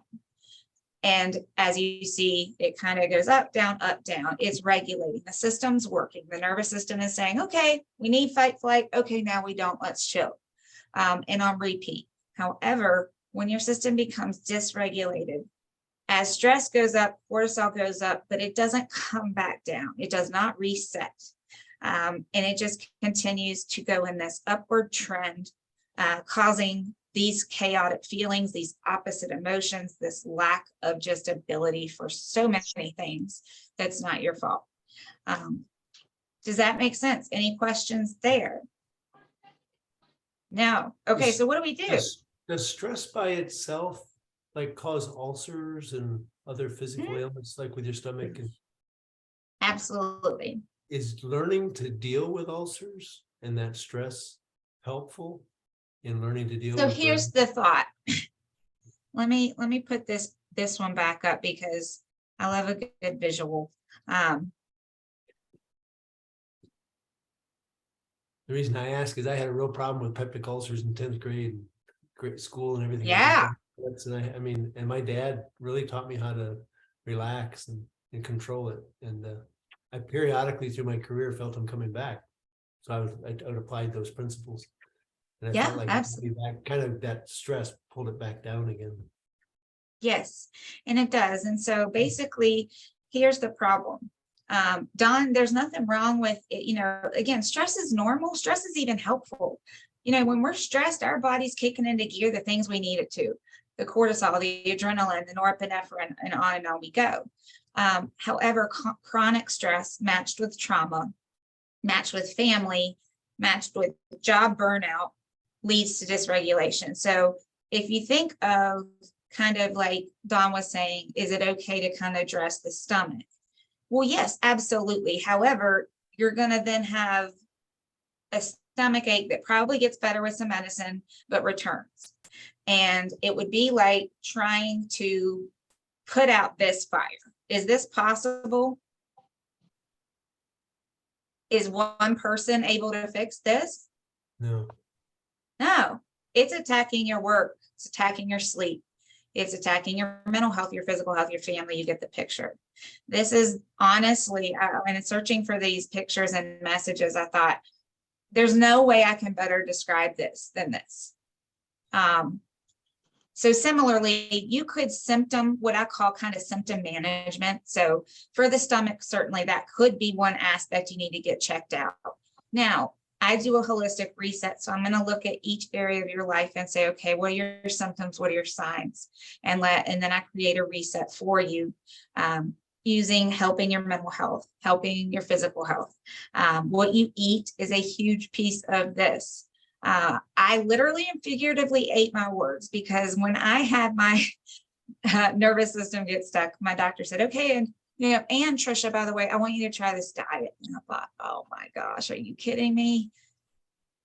And as you see, it kind of goes up, down, up, down. It's regulating. The system's working. The nervous system is saying, okay, we need fight, flight. Okay, now we don't. Let's chill. And on repeat. However, when your system becomes dysregulated, as stress goes up, cortisol goes up, but it doesn't come back down. It does not reset. And it just continues to go in this upward trend, causing these chaotic feelings, these opposite emotions, this lack of just ability for so many things that's not your fault. Does that make sense? Any questions there? No. Okay, so what do we do? Does stress by itself like cause ulcers and other physical ailments like with your stomach? Absolutely. Is learning to deal with ulcers and that stress helpful in learning to deal with? So here's the thought. Let me put this one back up because I love a good visual. The reason I ask is I had a real problem with peptic ulcers in 10th grade, great school and everything. Yeah. And my dad really taught me how to relax and control it. And I periodically through my career felt them coming back. So I applied those principles. And I felt like absolutely kind of that stress pulled it back down again. Yes, and it does. And so basically, here's the problem. Don, there's nothing wrong with it. You know, again, stress is normal. Stress is even helpful. You know, when we're stressed, our body's kicking into gear the things we need it to. The cortisol, the adrenaline, the norepinephrine, and on we go. However, chronic stress matched with trauma, matched with family, matched with job burnout leads to dysregulation. So if you think of kind of like Don was saying, is it okay to kind of address the stomach? Well, yes, absolutely. However, you're going to then have a stomach ache that probably gets better with some medicine, but returns. And it would be like trying to put out this fire. Is this possible? Is one person able to fix this? No. No, it's attacking your work. It's attacking your sleep. It's attacking your mental health, your physical health, your family. You get the picture. This is honestly, when searching for these pictures and messages, I thought, there's no way I can better describe this than this. So similarly, you could what I call kind of symptom management. So for the stomach, certainly that could be one aspect you need to get checked out. Now, I do a holistic reset. So I'm going to look at each area of your life and say, okay, what are your symptoms? What are your signs? And then I create a reset for you, helping your mental health, helping your physical health. What you eat is a huge piece of this. I literally and figuratively ate my words, because when I had my nervous system get stuck, my doctor said, okay, and Trisha, by the way, I want you to try this diet. And I thought, oh my gosh, are you kidding me?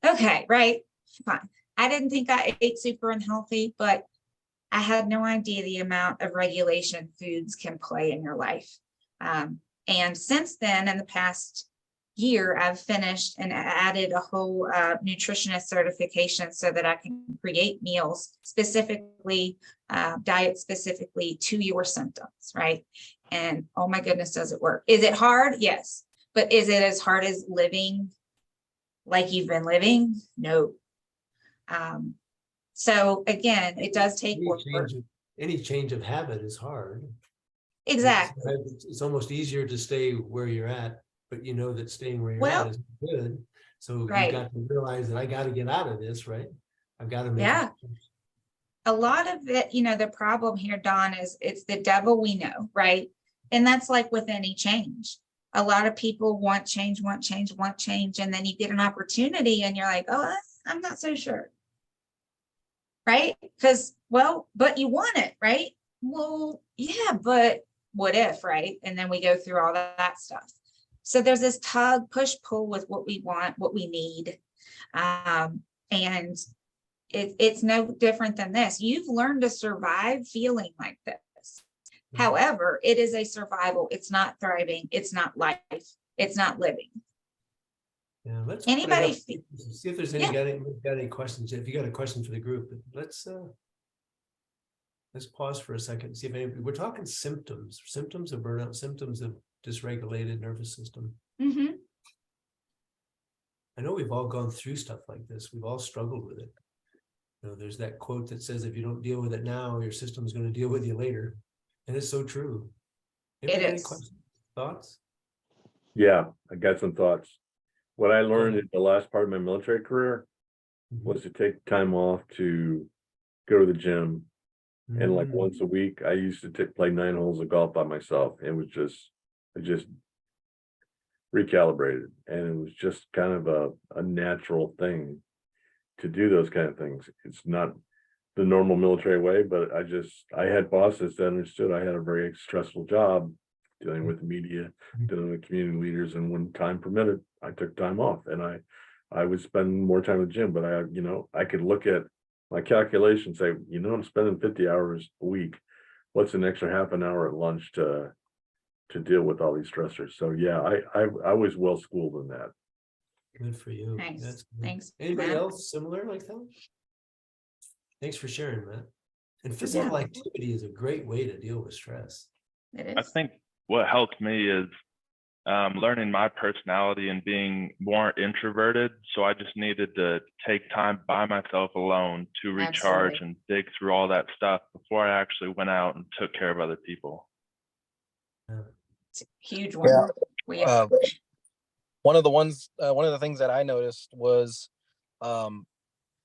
Okay, right, fine. I didn't think I ate super unhealthy, but I had no idea the amount of regulation foods can play in your life. And since then, in the past year, I've finished and added a whole nutritionist certification so that I can create meals specifically, diet specifically to your symptoms, right? And oh my goodness, does it work? Is it hard? Yes. But is it as hard as living like you've been living? No. So again, it does take work. Any change of habit is hard. Exactly. It's almost easier to stay where you're at, but you know that staying where you're at is good. So you got to realize that I got to get out of this, right? I've got to make it. A lot of it, the problem here, Dawn, is it's the devil we know, right? And that's like with any change. A lot of people want change. And then you get an opportunity and you're like, oh, I'm not so sure. Right? Because, but you want it, right? Well, yeah, but what if, right? And then we go through all that stuff. So there's this tug, push, pull with what we want, what we need. And it's no different than this. You've learned to survive feeling like this. However, it is a survival. It's not thriving. It's not life. It's not living. Yeah, let's see if there's got any questions. If you got a question for the group, let's pause for a second and see if anybody. We're talking symptoms of burnout, symptoms of dysregulated nervous system. Mm-hmm. I know we've all gone through stuff like this. We've all struggled with it. There's that quote that says, if you don't deal with it now, your system is going to deal with you later. And it's so true. Any questions, thoughts? Yeah, I got some thoughts. What I learned in the last part of my military career was to take time off to go to the gym. And like once a week, I used to play 9 holes of golf by myself. It just recalibrated. And it was just kind of a natural thing to do those kind of things. It's not the normal military way, but I had bosses that understood I had a very stressful job dealing with the media, dealing with community leaders. And when time permitted, I took time off and I would spend more time in the gym, but I could look at my calculation, say, I'm spending 50 hours a week. What's an extra half an hour at lunch to deal with all these stressors? So yeah, I was well schooled in that. Good for you. Nice. Thanks. Anybody else similar like that? Thanks for sharing, Matt. And physical activity is a great way to deal with stress. It is. I think what helped me is learning my personality and being more introverted. So I just needed to take time by myself alone to recharge and dig through all that stuff before I actually went out and took care of other people. It's a huge one. Yeah. One of the things that I noticed was a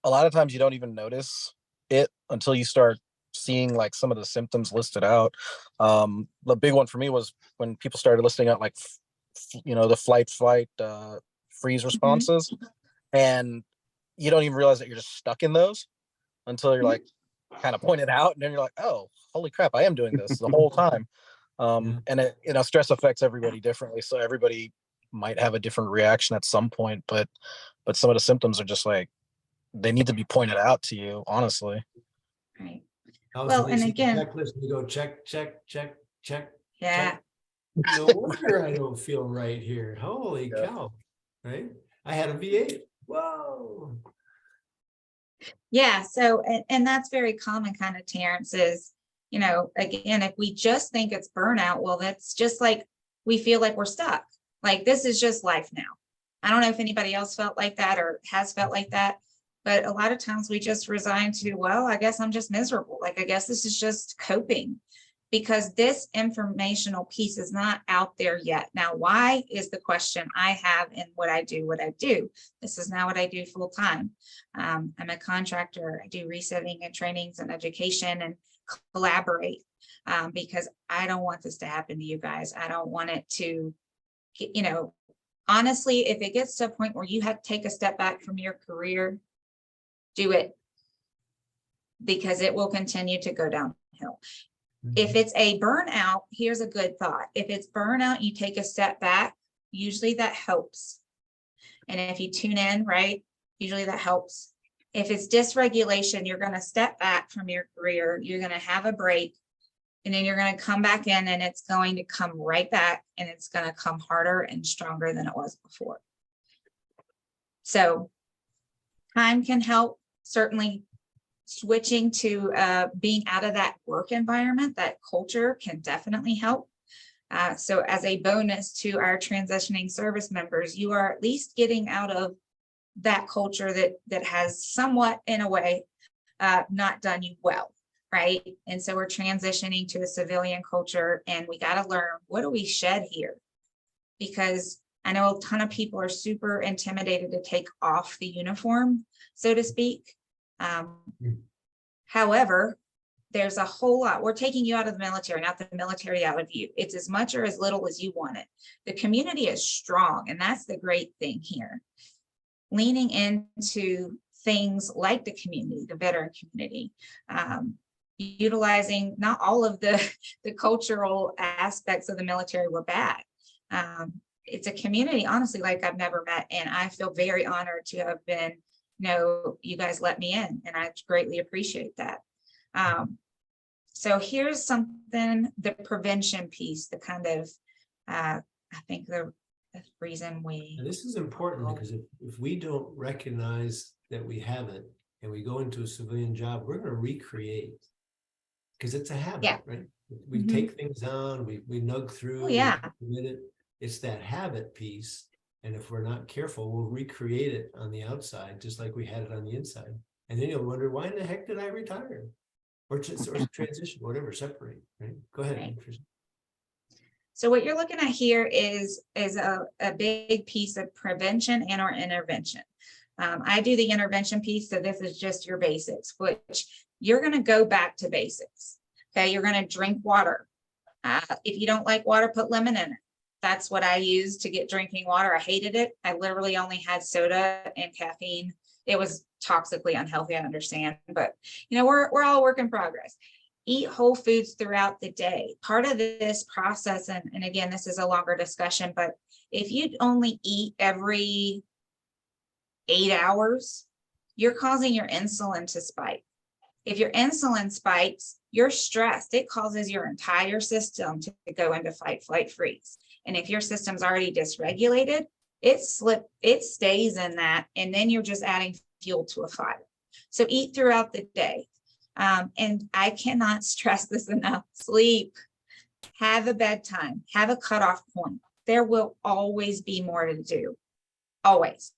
lot of times you don't even notice it until you start seeing like some of the symptoms listed out. The big one for me was when people started listing out like the flight freeze responses, and you don't even realize that you're just stuck in those until you're like kind of pointed out, and then you're like, oh, holy crap, I am doing this the whole time. And it, stress affects everybody differently, so everybody might have a different reaction at some point, but some of the symptoms are just like, they need to be pointed out to you, honestly. Right. Well, and again, checklist, you go check. Yeah. Check. No wonder I don't feel right here. Holy cow! Right? I had a V8. Whoa! Yeah, so, and that's very common kind of, Terrence, is, you know, again, if we just think it's burnout, well, that's just like, we feel like we're stuck. Like, this is just life now. I don't know if anybody else felt like that or has felt like that, but a lot of times we just resign to, well, I guess I'm just miserable. Like, I guess this is just coping, because this informational piece is not out there yet. Now, why is the question I have in what I do, This is now what I do full time. I'm a contractor. I do resetting and trainings and education and collaborate, because I don't want this to happen to you guys. I don't want it to, you know, honestly, if it gets to a point where you have to take a step back from your career, do it, because it will continue to go downhill. If it's a burnout, here's a good thought. If it's burnout, you take a step back, usually that helps. And if you tune in, right, usually that helps. If it's dysregulation, you're going to step back from your career, you're going to have a break, and then you're going to come back in, and it's going to come right back, and it's going to come harder and stronger than it was before. So time can help, certainly. Switching to being out of that work environment, that culture, can definitely help. So as a bonus to our transitioning service members, you are at least getting out of that culture that has somewhat, in a way, not done you well, right? And so we're transitioning to a civilian culture, and we got to learn, what do we shed here? Because I know a ton of people are super intimidated to take off the uniform, so to speak. However, there's a whole lot. We're taking you out of the military, not the military out of you. It's as much or as little as you want it. The community is strong, and that's the great thing here. Leaning into things like the community, the veteran community, utilizing, not all of the cultural aspects of the military were bad. It's a community, honestly, like I've never met, and I feel very honored to have been, you guys let me in, and I greatly appreciate that. So here's something, the prevention piece, the kind of, I think the reason we. And this is important, because if we don't recognize that we have it, and we go into a civilian job, we're going to recreate, because it's a habit, Yeah. right? We take things on, we nug through. Oh, yeah. It's that habit piece. And if we're not careful, we'll recreate it on the outside, just like we had it on the inside. And then you'll wonder, why in the heck did I retire? Or transition, whatever, separate, right? Go ahead. Right. So what you're looking at here is a big piece of prevention and or intervention. I do the intervention piece, so this is just your basics, which you're going to go back to basics. Okay, you're going to drink water. If you don't like water, put lemon in it. That's what I used to get drinking water. I hated it. I literally only had soda and caffeine. It was toxically unhealthy, I understand, but we're all a work in progress. Eat whole foods throughout the day. Part of this process, and again, this is a longer discussion, but if you only eat every 8 hours, you're causing your insulin to spike. If your insulin spikes, you're stressed. It causes your entire system to go into fight, flight, freeze. And if your system's already dysregulated, it stays in that, and then you're just adding fuel to a fire. So eat throughout the day. And I cannot stress this enough. Sleep, have a bedtime, have a cutoff point. There will always be more to do, always.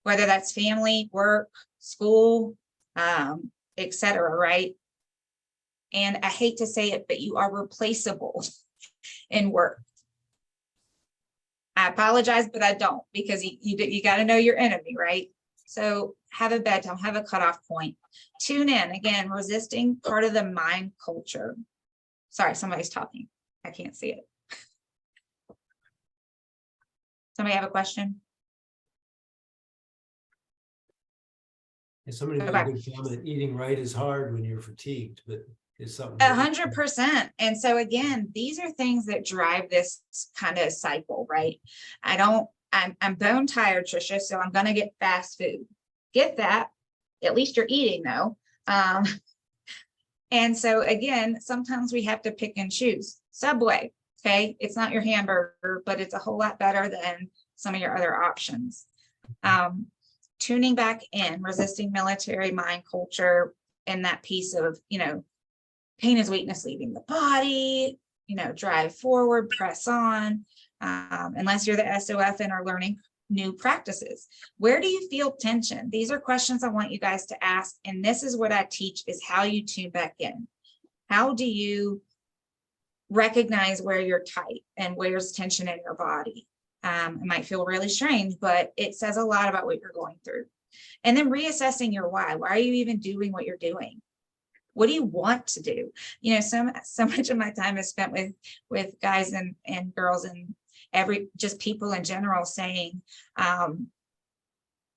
Whether that's family, work, school, etc., right? And I hate to say it, but you are replaceable in work. I apologize, but I don't, because you got to know your enemy, right? So have a bedtime, have a cutoff point. Tune in. Again, resisting, part of the mind culture. Sorry, somebody's talking. I can't see it. Somebody have a question? And somebody made a good comment, eating right is hard when you're fatigued, but it's something. 100%. And so again, these are things that drive this kind of cycle, right? I'm bone tired, Trisha, so I'm going to get fast food. Get that. At least you're eating though. And so again, sometimes we have to pick and choose. Subway, okay? It's not your hamburger, but it's a whole lot better than some of your other options. tuning back in, resisting military mind culture, and that piece of, pain is weakness leaving the body, drive forward, press on, unless you're the SOF and are learning new practices. Where do you feel tension? These are questions I want you guys to ask. And this is what I teach, is how you tune back in. How do you recognize where you're tight and where's tension in your body? It might feel really strange, but it says a lot about what you're going through. And then reassessing your why. Why are you even doing what you're doing? What do you want to do? So much of my time is spent with guys and girls and just people in general saying, I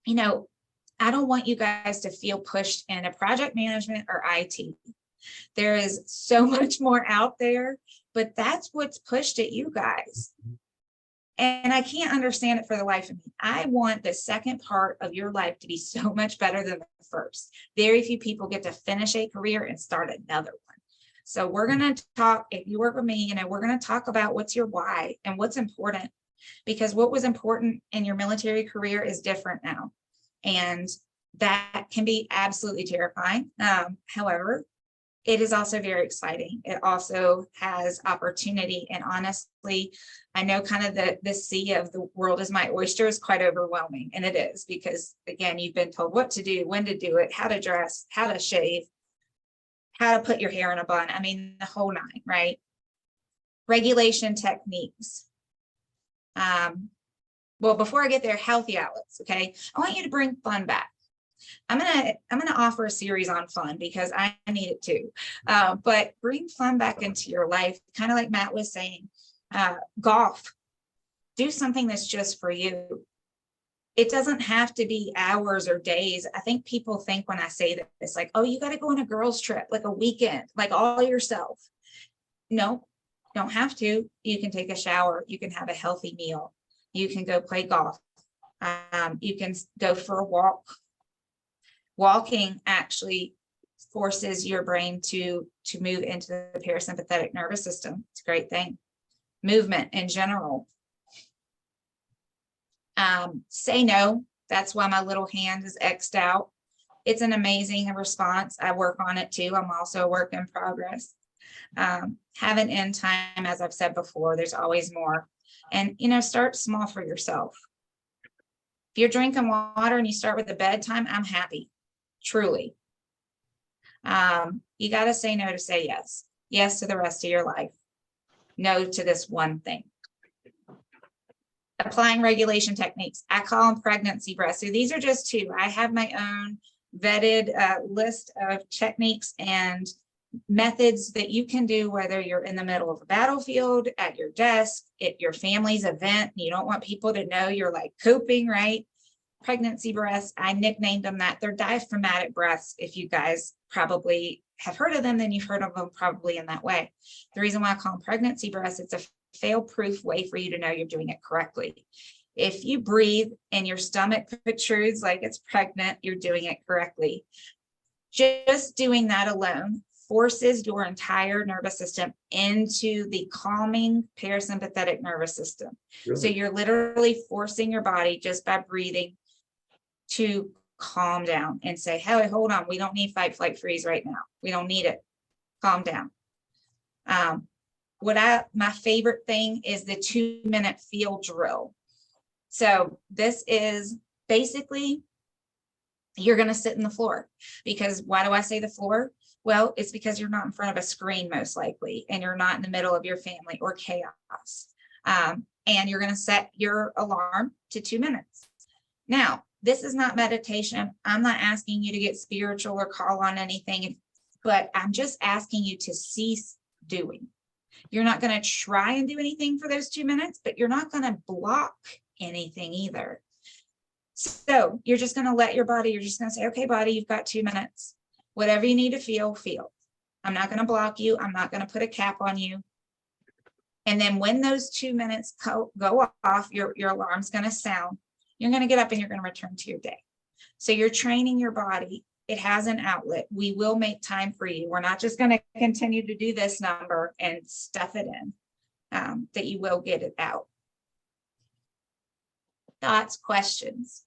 don't want you guys to feel pushed into project management or IT. There is so much more out there, but that's what's pushed at you guys. And I can't understand it for the life of me. I want the second part of your life to be so much better than the first. Very few people get to finish a career and start another one. So we're going to talk, if you work with me, we're going to talk about what's your why and what's important, because what was important in your military career is different now. And that can be absolutely terrifying. However, it is also very exciting. It also has opportunity. And honestly, I know kind of the sea of the world is my oyster is quite overwhelming. And it is, because again, you've been told what to do, when to do it, how to dress, how to shave, how to put your hair in a bun. I mean, the whole nine, right? Regulation techniques. Well, before I get there, healthy outlets. Okay. I want you to bring fun back. I'm gonna offer a series on fun because I need it too. But bring fun back into your life, kind of like Matt was saying. Golf. Do something that's just for you. It doesn't have to be hours or days. I think people think when I say this, like, oh, you got to go on a girls' trip, like a weekend, like all yourself. No, don't have to. You can take a shower. You can have a healthy meal. You can go play golf. You can go for a walk. Walking actually forces your brain to move into the parasympathetic nervous system. It's a great thing. Movement in general. Say no. That's why my little hand is X'd out. It's an amazing response. I work on it too. I'm also a work in progress. Have an end time, as I've said before. There's always more. And, start small for yourself. If you're drinking water and you start with the bedtime, I'm happy. Truly. You got to say no to say yes. Yes to the rest of your life. No to this one thing. Applying regulation techniques. I call them pregnancy breaths. So these are just two. I have my own vetted list of techniques and methods that you can do, whether you're in the middle of a battlefield, at your desk, at your family's event. You don't want people to know you're like coping, right? Pregnancy breaths, I nicknamed them that. They're diaphragmatic breaths. If you guys probably have heard of them, then you've heard of them probably in that way. The reason why I call them pregnancy breaths, it's a fail-proof way for you to know you're doing it correctly. If you breathe and your stomach protrudes like it's pregnant, you're doing it correctly. Just doing that alone forces your entire nervous system into the calming parasympathetic nervous system. Really? So you're literally forcing your body just by breathing to calm down and say, hey, hold on, we don't need fight, flight, freeze right now. We don't need it. Calm down. My favorite thing is the 2-minute field drill. So this is basically, you're going to sit in the floor. Because why do I say the floor? Well, it's because you're not in front of a screen, most likely, and you're not in the middle of your family or chaos. And you're going to set your alarm to 2 minutes. Now, this is not meditation. I'm not asking you to get spiritual or call on anything, but I'm just asking you to cease doing. You're not going to try and do anything for those 2 minutes, but you're not going to block anything either. So you're just going to let your body, you're just going to say, okay, body, you've got 2 minutes. Whatever you need to feel, feel. I'm not going to block you. I'm not going to put a cap on you. And then when those 2 minutes go off, your alarm's going to sound. You're going to get up and you're going to return to your day. So you're training your body. It has an outlet. We will make time for you. We're not just going to continue to do this number and stuff it in, that you will get it out. Thoughts, questions?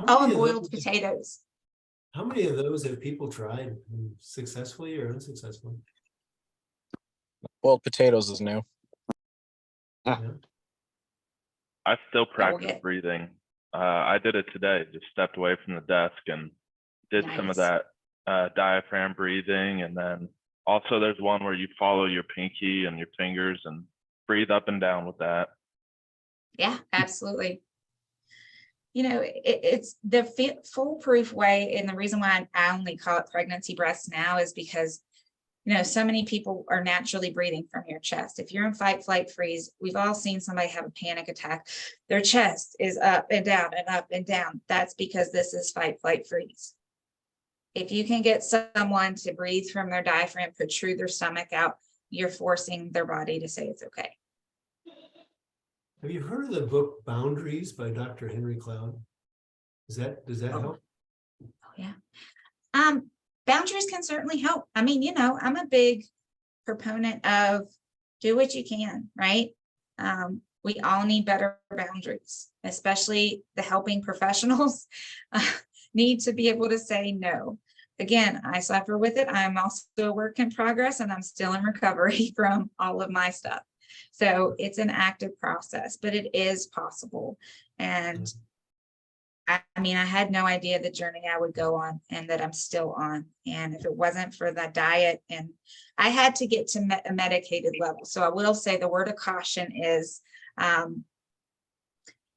How Oh, many and of boiled those- potatoes. How many of those have people tried successfully or unsuccessfully? Boiled potatoes is new. Yeah. I still Yeah, we'll practice get- breathing. I did it today, just stepped away from the desk and did some of Nice. that diaphragm breathing. And then also there's one where you follow your pinky and your fingers and breathe up and down with that. Yeah, absolutely. You know, it's the foolproof way. And the reason why I only call it pregnancy breaths now is because, you know, so many people are naturally breathing from your chest. If you're in fight, flight, freeze, we've all seen somebody have a panic attack. Their chest is up and down and up and down. That's because this is fight, flight, freeze. If you can get someone to breathe from their diaphragm, protrude their stomach out, you're forcing their body to say it's okay. Have you heard of the book Boundaries by Dr. Henry Cloud? Does that Oh. help? Oh, yeah. Boundaries can certainly help. I mean, you know, I'm a big proponent of do what you can, right? We all need better boundaries, especially the helping professionals need to be able to say no. Again, I suffer with it. I'm also a work in progress and I'm still in recovery from all of my stuff. So it's an active process, but it is possible. And I mean, I had no idea the journey I would go on and that I'm still on. And if it wasn't for the diet, and I had to get to a medicated level. So I will say the word of caution is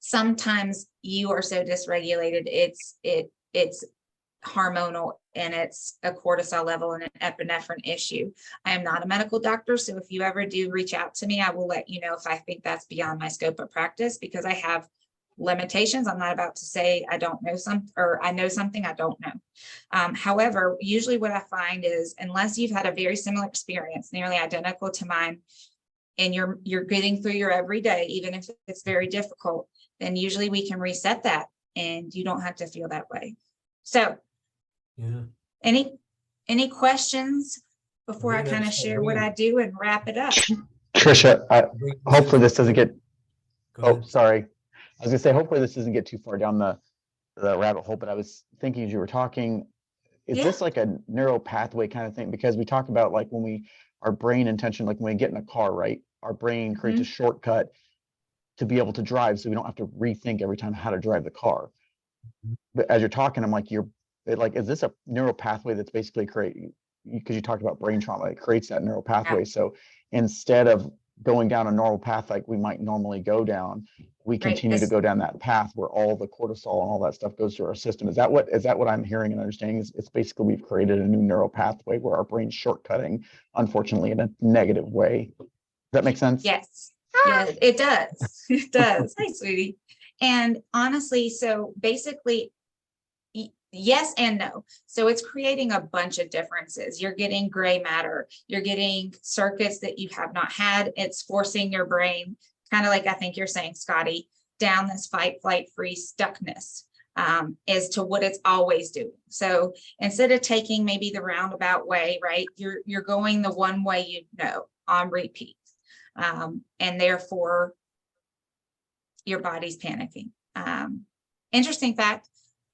sometimes you are so dysregulated, it's hormonal and it's a cortisol level and an epinephrine issue. I am not a medical doctor, so if you ever do reach out to me, I will let you know if I think that's beyond my scope of practice, because I have limitations. I'm not about to say I don't know or I know something I don't know. However, usually what I find is unless you've had a very similar experience, nearly identical to mine, and you're getting through your everyday, even if it's very difficult, then usually we can reset that and you don't have to feel that way. So Yeah. any questions before I Bring kind of up- share bring what up- I do and wrap it up? Trisha, hopefully this doesn't get, Go oh, ahead. sorry. I was gonna say, hopefully this doesn't get too far down the rabbit hole, but I was thinking as you were talking, is Yeah. this like a neural pathway kind of thing? Because we talk about like when our brain intention, like when we get in a car, right? Our brain creates a shortcut to be able to drive, so we don't have to rethink every time how to drive the car. But as you're talking, I'm like, is this a neural pathway that's basically because you talked about brain trauma, it creates that neural pathway. So instead of going down a normal path like we might normally go down, we continue to go down that path where all the cortisol and all that stuff goes through our system. Is that what I'm hearing and understanding? It's basically we've created a new neural pathway where our brain's shortcutting, unfortunately, in a negative way. Does that make sense? Yes, yes, it does. It does. Hi, sweetie. And honestly, so basically, yes and no. So it's creating a bunch of differences. You're getting gray matter. You're getting circuits that you have not had. It's forcing your brain, kind of like I think you're saying, Scotty, down this fight, flight, freeze stuckness as to what it's always doing. So instead of taking maybe the roundabout way, right, you're going the one way you know on repeat. And therefore, your body's panicking. Interesting fact,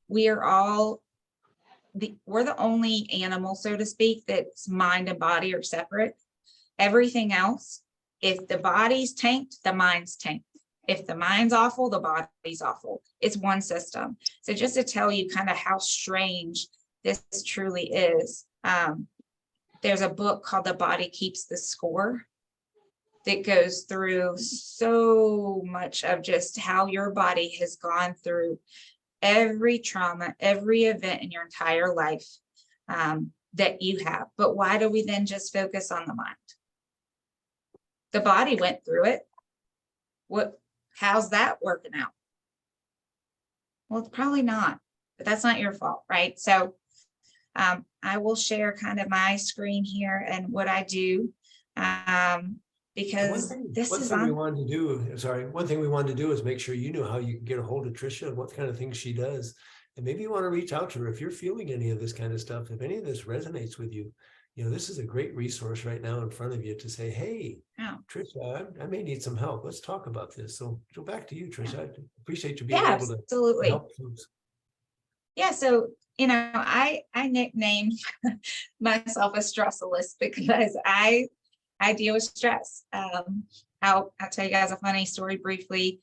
we're the only animal, so to speak, that's mind and body are separate. Everything else, if the body's tanked, the mind's tanked. If the mind's awful, the body's awful. It's one system. So just to tell you kind of how strange this truly is, there's a book called The Body Keeps the Score that goes through so much of just how your body has gone through every trauma, every event in your entire life that you have. But why do we then just focus on the mind? The body went through it. How's that working out? Well, it's probably not, but that's not your fault, right? So I will share kind of my screen here and what I do. Because this is one thing we wanted to do is make sure you know how you can get a hold of Trisha and what kind of things she does. And maybe you want to reach out to her if you're feeling any of this kind of stuff. If any of this resonates with you, this is a great resource right now in front of you to say, hey, Trisha, I may need some help. Let's talk about this. So back to you, Trisha. I appreciate you being able to absolutely help folks. Yeah, so I nicknamed myself a stressalist because I deal with stress. I'll tell you guys a funny story briefly.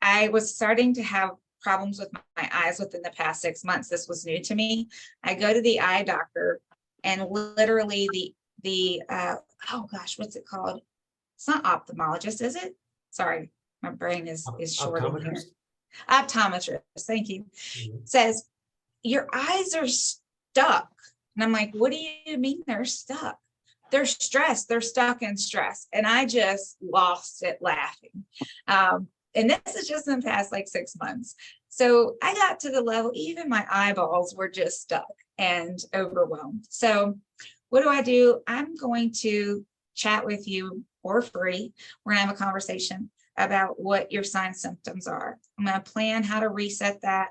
I was starting to have problems with my eyes within the past 6 months. This was new to me. I go to the eye doctor, and literally the oh gosh, what's it called? It's not ophthalmologist, is it? Sorry, my brain is short in here. Optometrist, thank you. Says, your eyes are stuck. And I'm like, what do you mean they're stuck? They're stressed. They're stuck in stress. And I just lost it laughing. And this is just in the past like 6 months. So I got to the level, even my eyeballs were just stuck and overwhelmed. So what do? I'm going to chat with you for free. We're gonna have a conversation about what your signs symptoms are. I'm gonna plan how to reset that,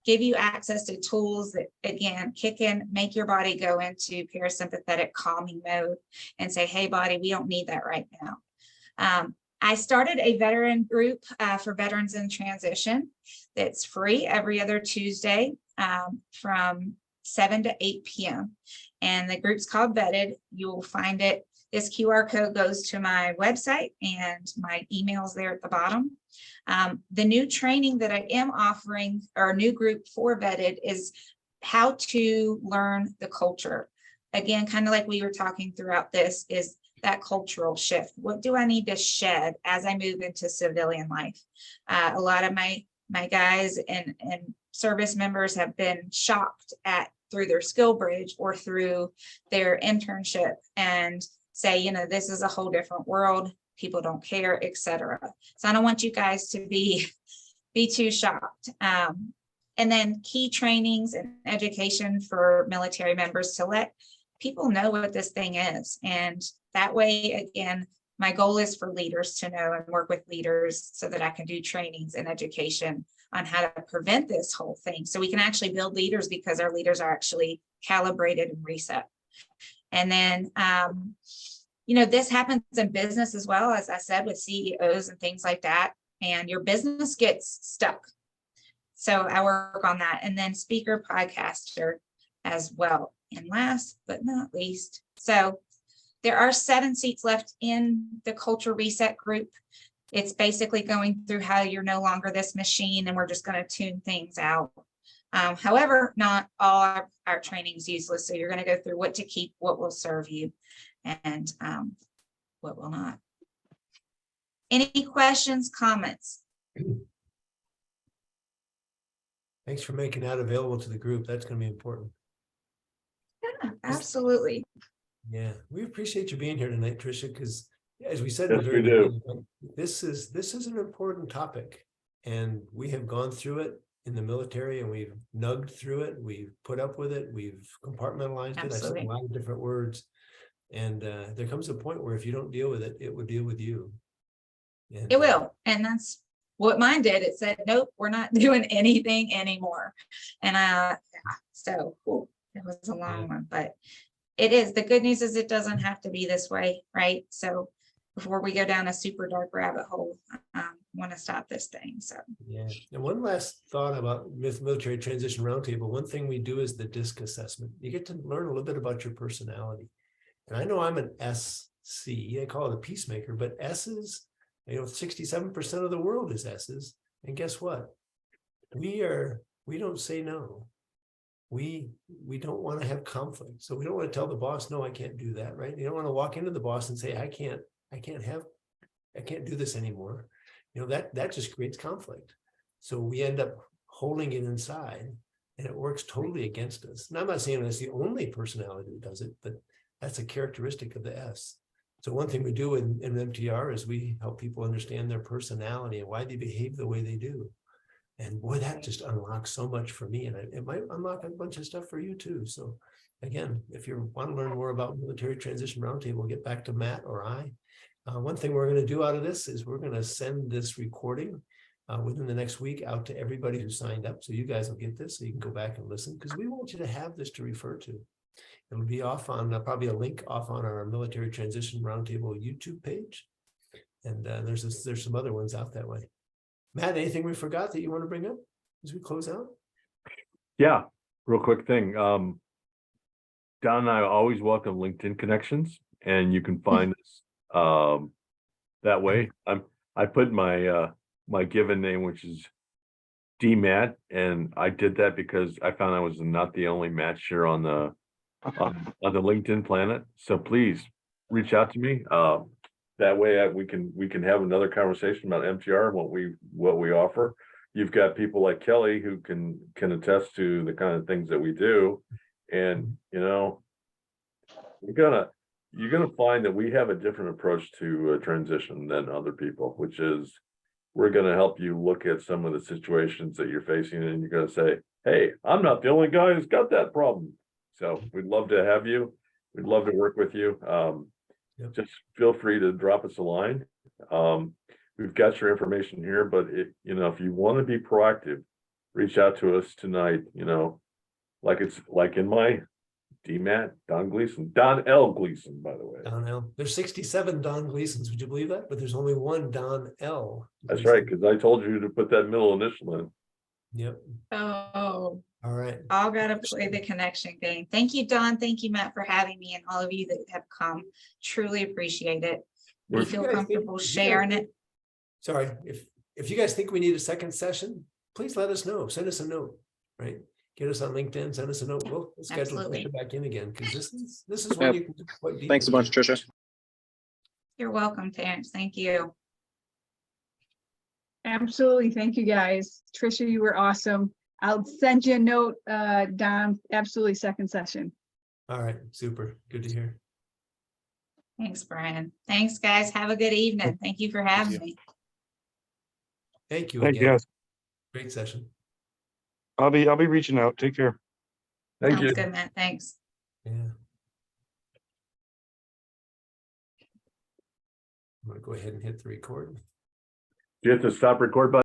give you access to tools that, again, kick in, make your body go into parasympathetic calming mode and say, hey, body, we don't need that right now. I started a veteran group for veterans in transition that's free every other Tuesday from 7 to 8 p.m. And the group's called Vetted. You will find it. This QR code goes to my website and my email's there at the bottom. The new training that I am offering, or a new group for Vetted, is how to learn the culture. Again, kind of like we were talking throughout this, is that cultural shift. What do I need to shed as I move into civilian life? A lot of my guys and service members have been shocked at through their skill bridge or through their internship and say, this is a whole different world. People don't care, etc. So I don't want you guys to be too shocked. And then key trainings and education for military members to let people know what this thing is. And that way, again, my goal is for leaders to know and work with leaders so that I can do trainings and education on how to prevent this whole thing. So we can actually build leaders because our leaders are actually calibrated and reset. And then, this happens in business as well, as I said, with CEOs and things like that, and your business gets stuck. So I work on that. And then speaker, podcaster as well. And last but not least, so there are 7 seats left in the culture reset group. It's basically going through how you're no longer this machine and we're just going to tune things out. However, not all our training is useless. So you're going to go through what to keep, what will serve you, and what will not. Any questions, comments? Thanks for making that available to the group. That's going to be important. Yeah, absolutely. Yeah, we appreciate you being here tonight, Trisha, because as we said, Yes, we do. This is an important topic, and we have gone through it in the military, and we've nugged through it. We've put up with it. We've compartmentalized it. I said a lot of different words, and there comes a point where if you don't deal with it, it will deal with you. And, it will, and that's what mine did. It said, nope, we're not doing anything anymore. And so it was a long one, but it is. The good news is it doesn't have to be this way, right? So before we go down a super dark rabbit hole, I want to stop this thing. So yeah. And one last thought about military transition roundtable. One thing we do is the DISC assessment. You get to learn a little bit about your personality. And I know I'm an SC. I call it a peacemaker, but S's, 67% of the world is S's. And guess what? We don't say no. We don't want to have conflict. So we don't want to tell the boss, no, I can't do that, right? You don't want to walk into the boss and say, I can't do this anymore. That just creates conflict. So we end up holding it inside, and it works totally against us. And I'm not saying that's the only personality that does it, but that's a characteristic of the S. So one thing we do in MTR is we help people understand their personality and why they behave the way they do. And boy, that just unlocks so much for me. And it might unlock a bunch of stuff for you too. So again, if you want to learn more about Military Transition Roundtable, get back to Matt or I. One thing we're going to do out of this is we're going to send this recording within the next week out to everybody who signed up. So you guys will get this so you can go back and listen, because we want you to have this to refer to. It'll be off on probably a link off on our Military Transition Roundtable YouTube page. And there's some other ones out that way. Matt, anything we forgot that you want to bring up as we close out? Yeah, real quick thing. Don and I always welcome LinkedIn connections, and you can find us that way. I put my my given name, which is DMatt, and I did that because I found I was not the only match here on the LinkedIn planet. So please reach out to me. That way we can have another conversation about MTR and what we offer. You've got people like Kelly who can attest to the kind of things that we do. And you know, you're gonna find that we have a different approach to transition than other people, which is we're gonna help you look at some of the situations that you're facing, and you're gonna say, "Hey, I'm not the only guy who's got that problem." So we'd love to have you. We'd love to work with you. Just feel free to drop us a line. We've got your information here, but if you want to be proactive, reach out to us tonight. It's like in my DMatt, Don Gleason, Don L. Gleason, by the way. Don L. There's 67 Don Gleasons. Would you believe that? But there's only one Don L. That's Gleason. right, because I told you to put that middle initial in. Yep. Oh, All right. all gotta play the connection game. Thank you, Don. Thank you, Matt, for having me, and all of you that have come. Truly appreciate it. We If you feel guys think- comfortable if you guys sharing think- it. Sorry, if you guys think we need a second session, please let us know. Send us a note, right? Get us on LinkedIn, send us a note. We'll schedule Absolutely. Trisha back in again, because this is one you can do quite deep Thanks a into. bunch, Trisha. You're welcome, Terrence. Thank you. Absolutely. Thank you, guys. Trisha, you were awesome. I'll send you a note, Don. Absolutely, second session. All right, super. Good to hear. Thanks, Brian. Thanks, guys. Have a good evening. Thank you for having you. me. Thank you Thank again. you. Great session. I'll be reaching out. Take care. Thank Sounds you. good, Matt. Thanks. Yeah. I'm gonna go ahead and hit the record. Do you have to stop record button?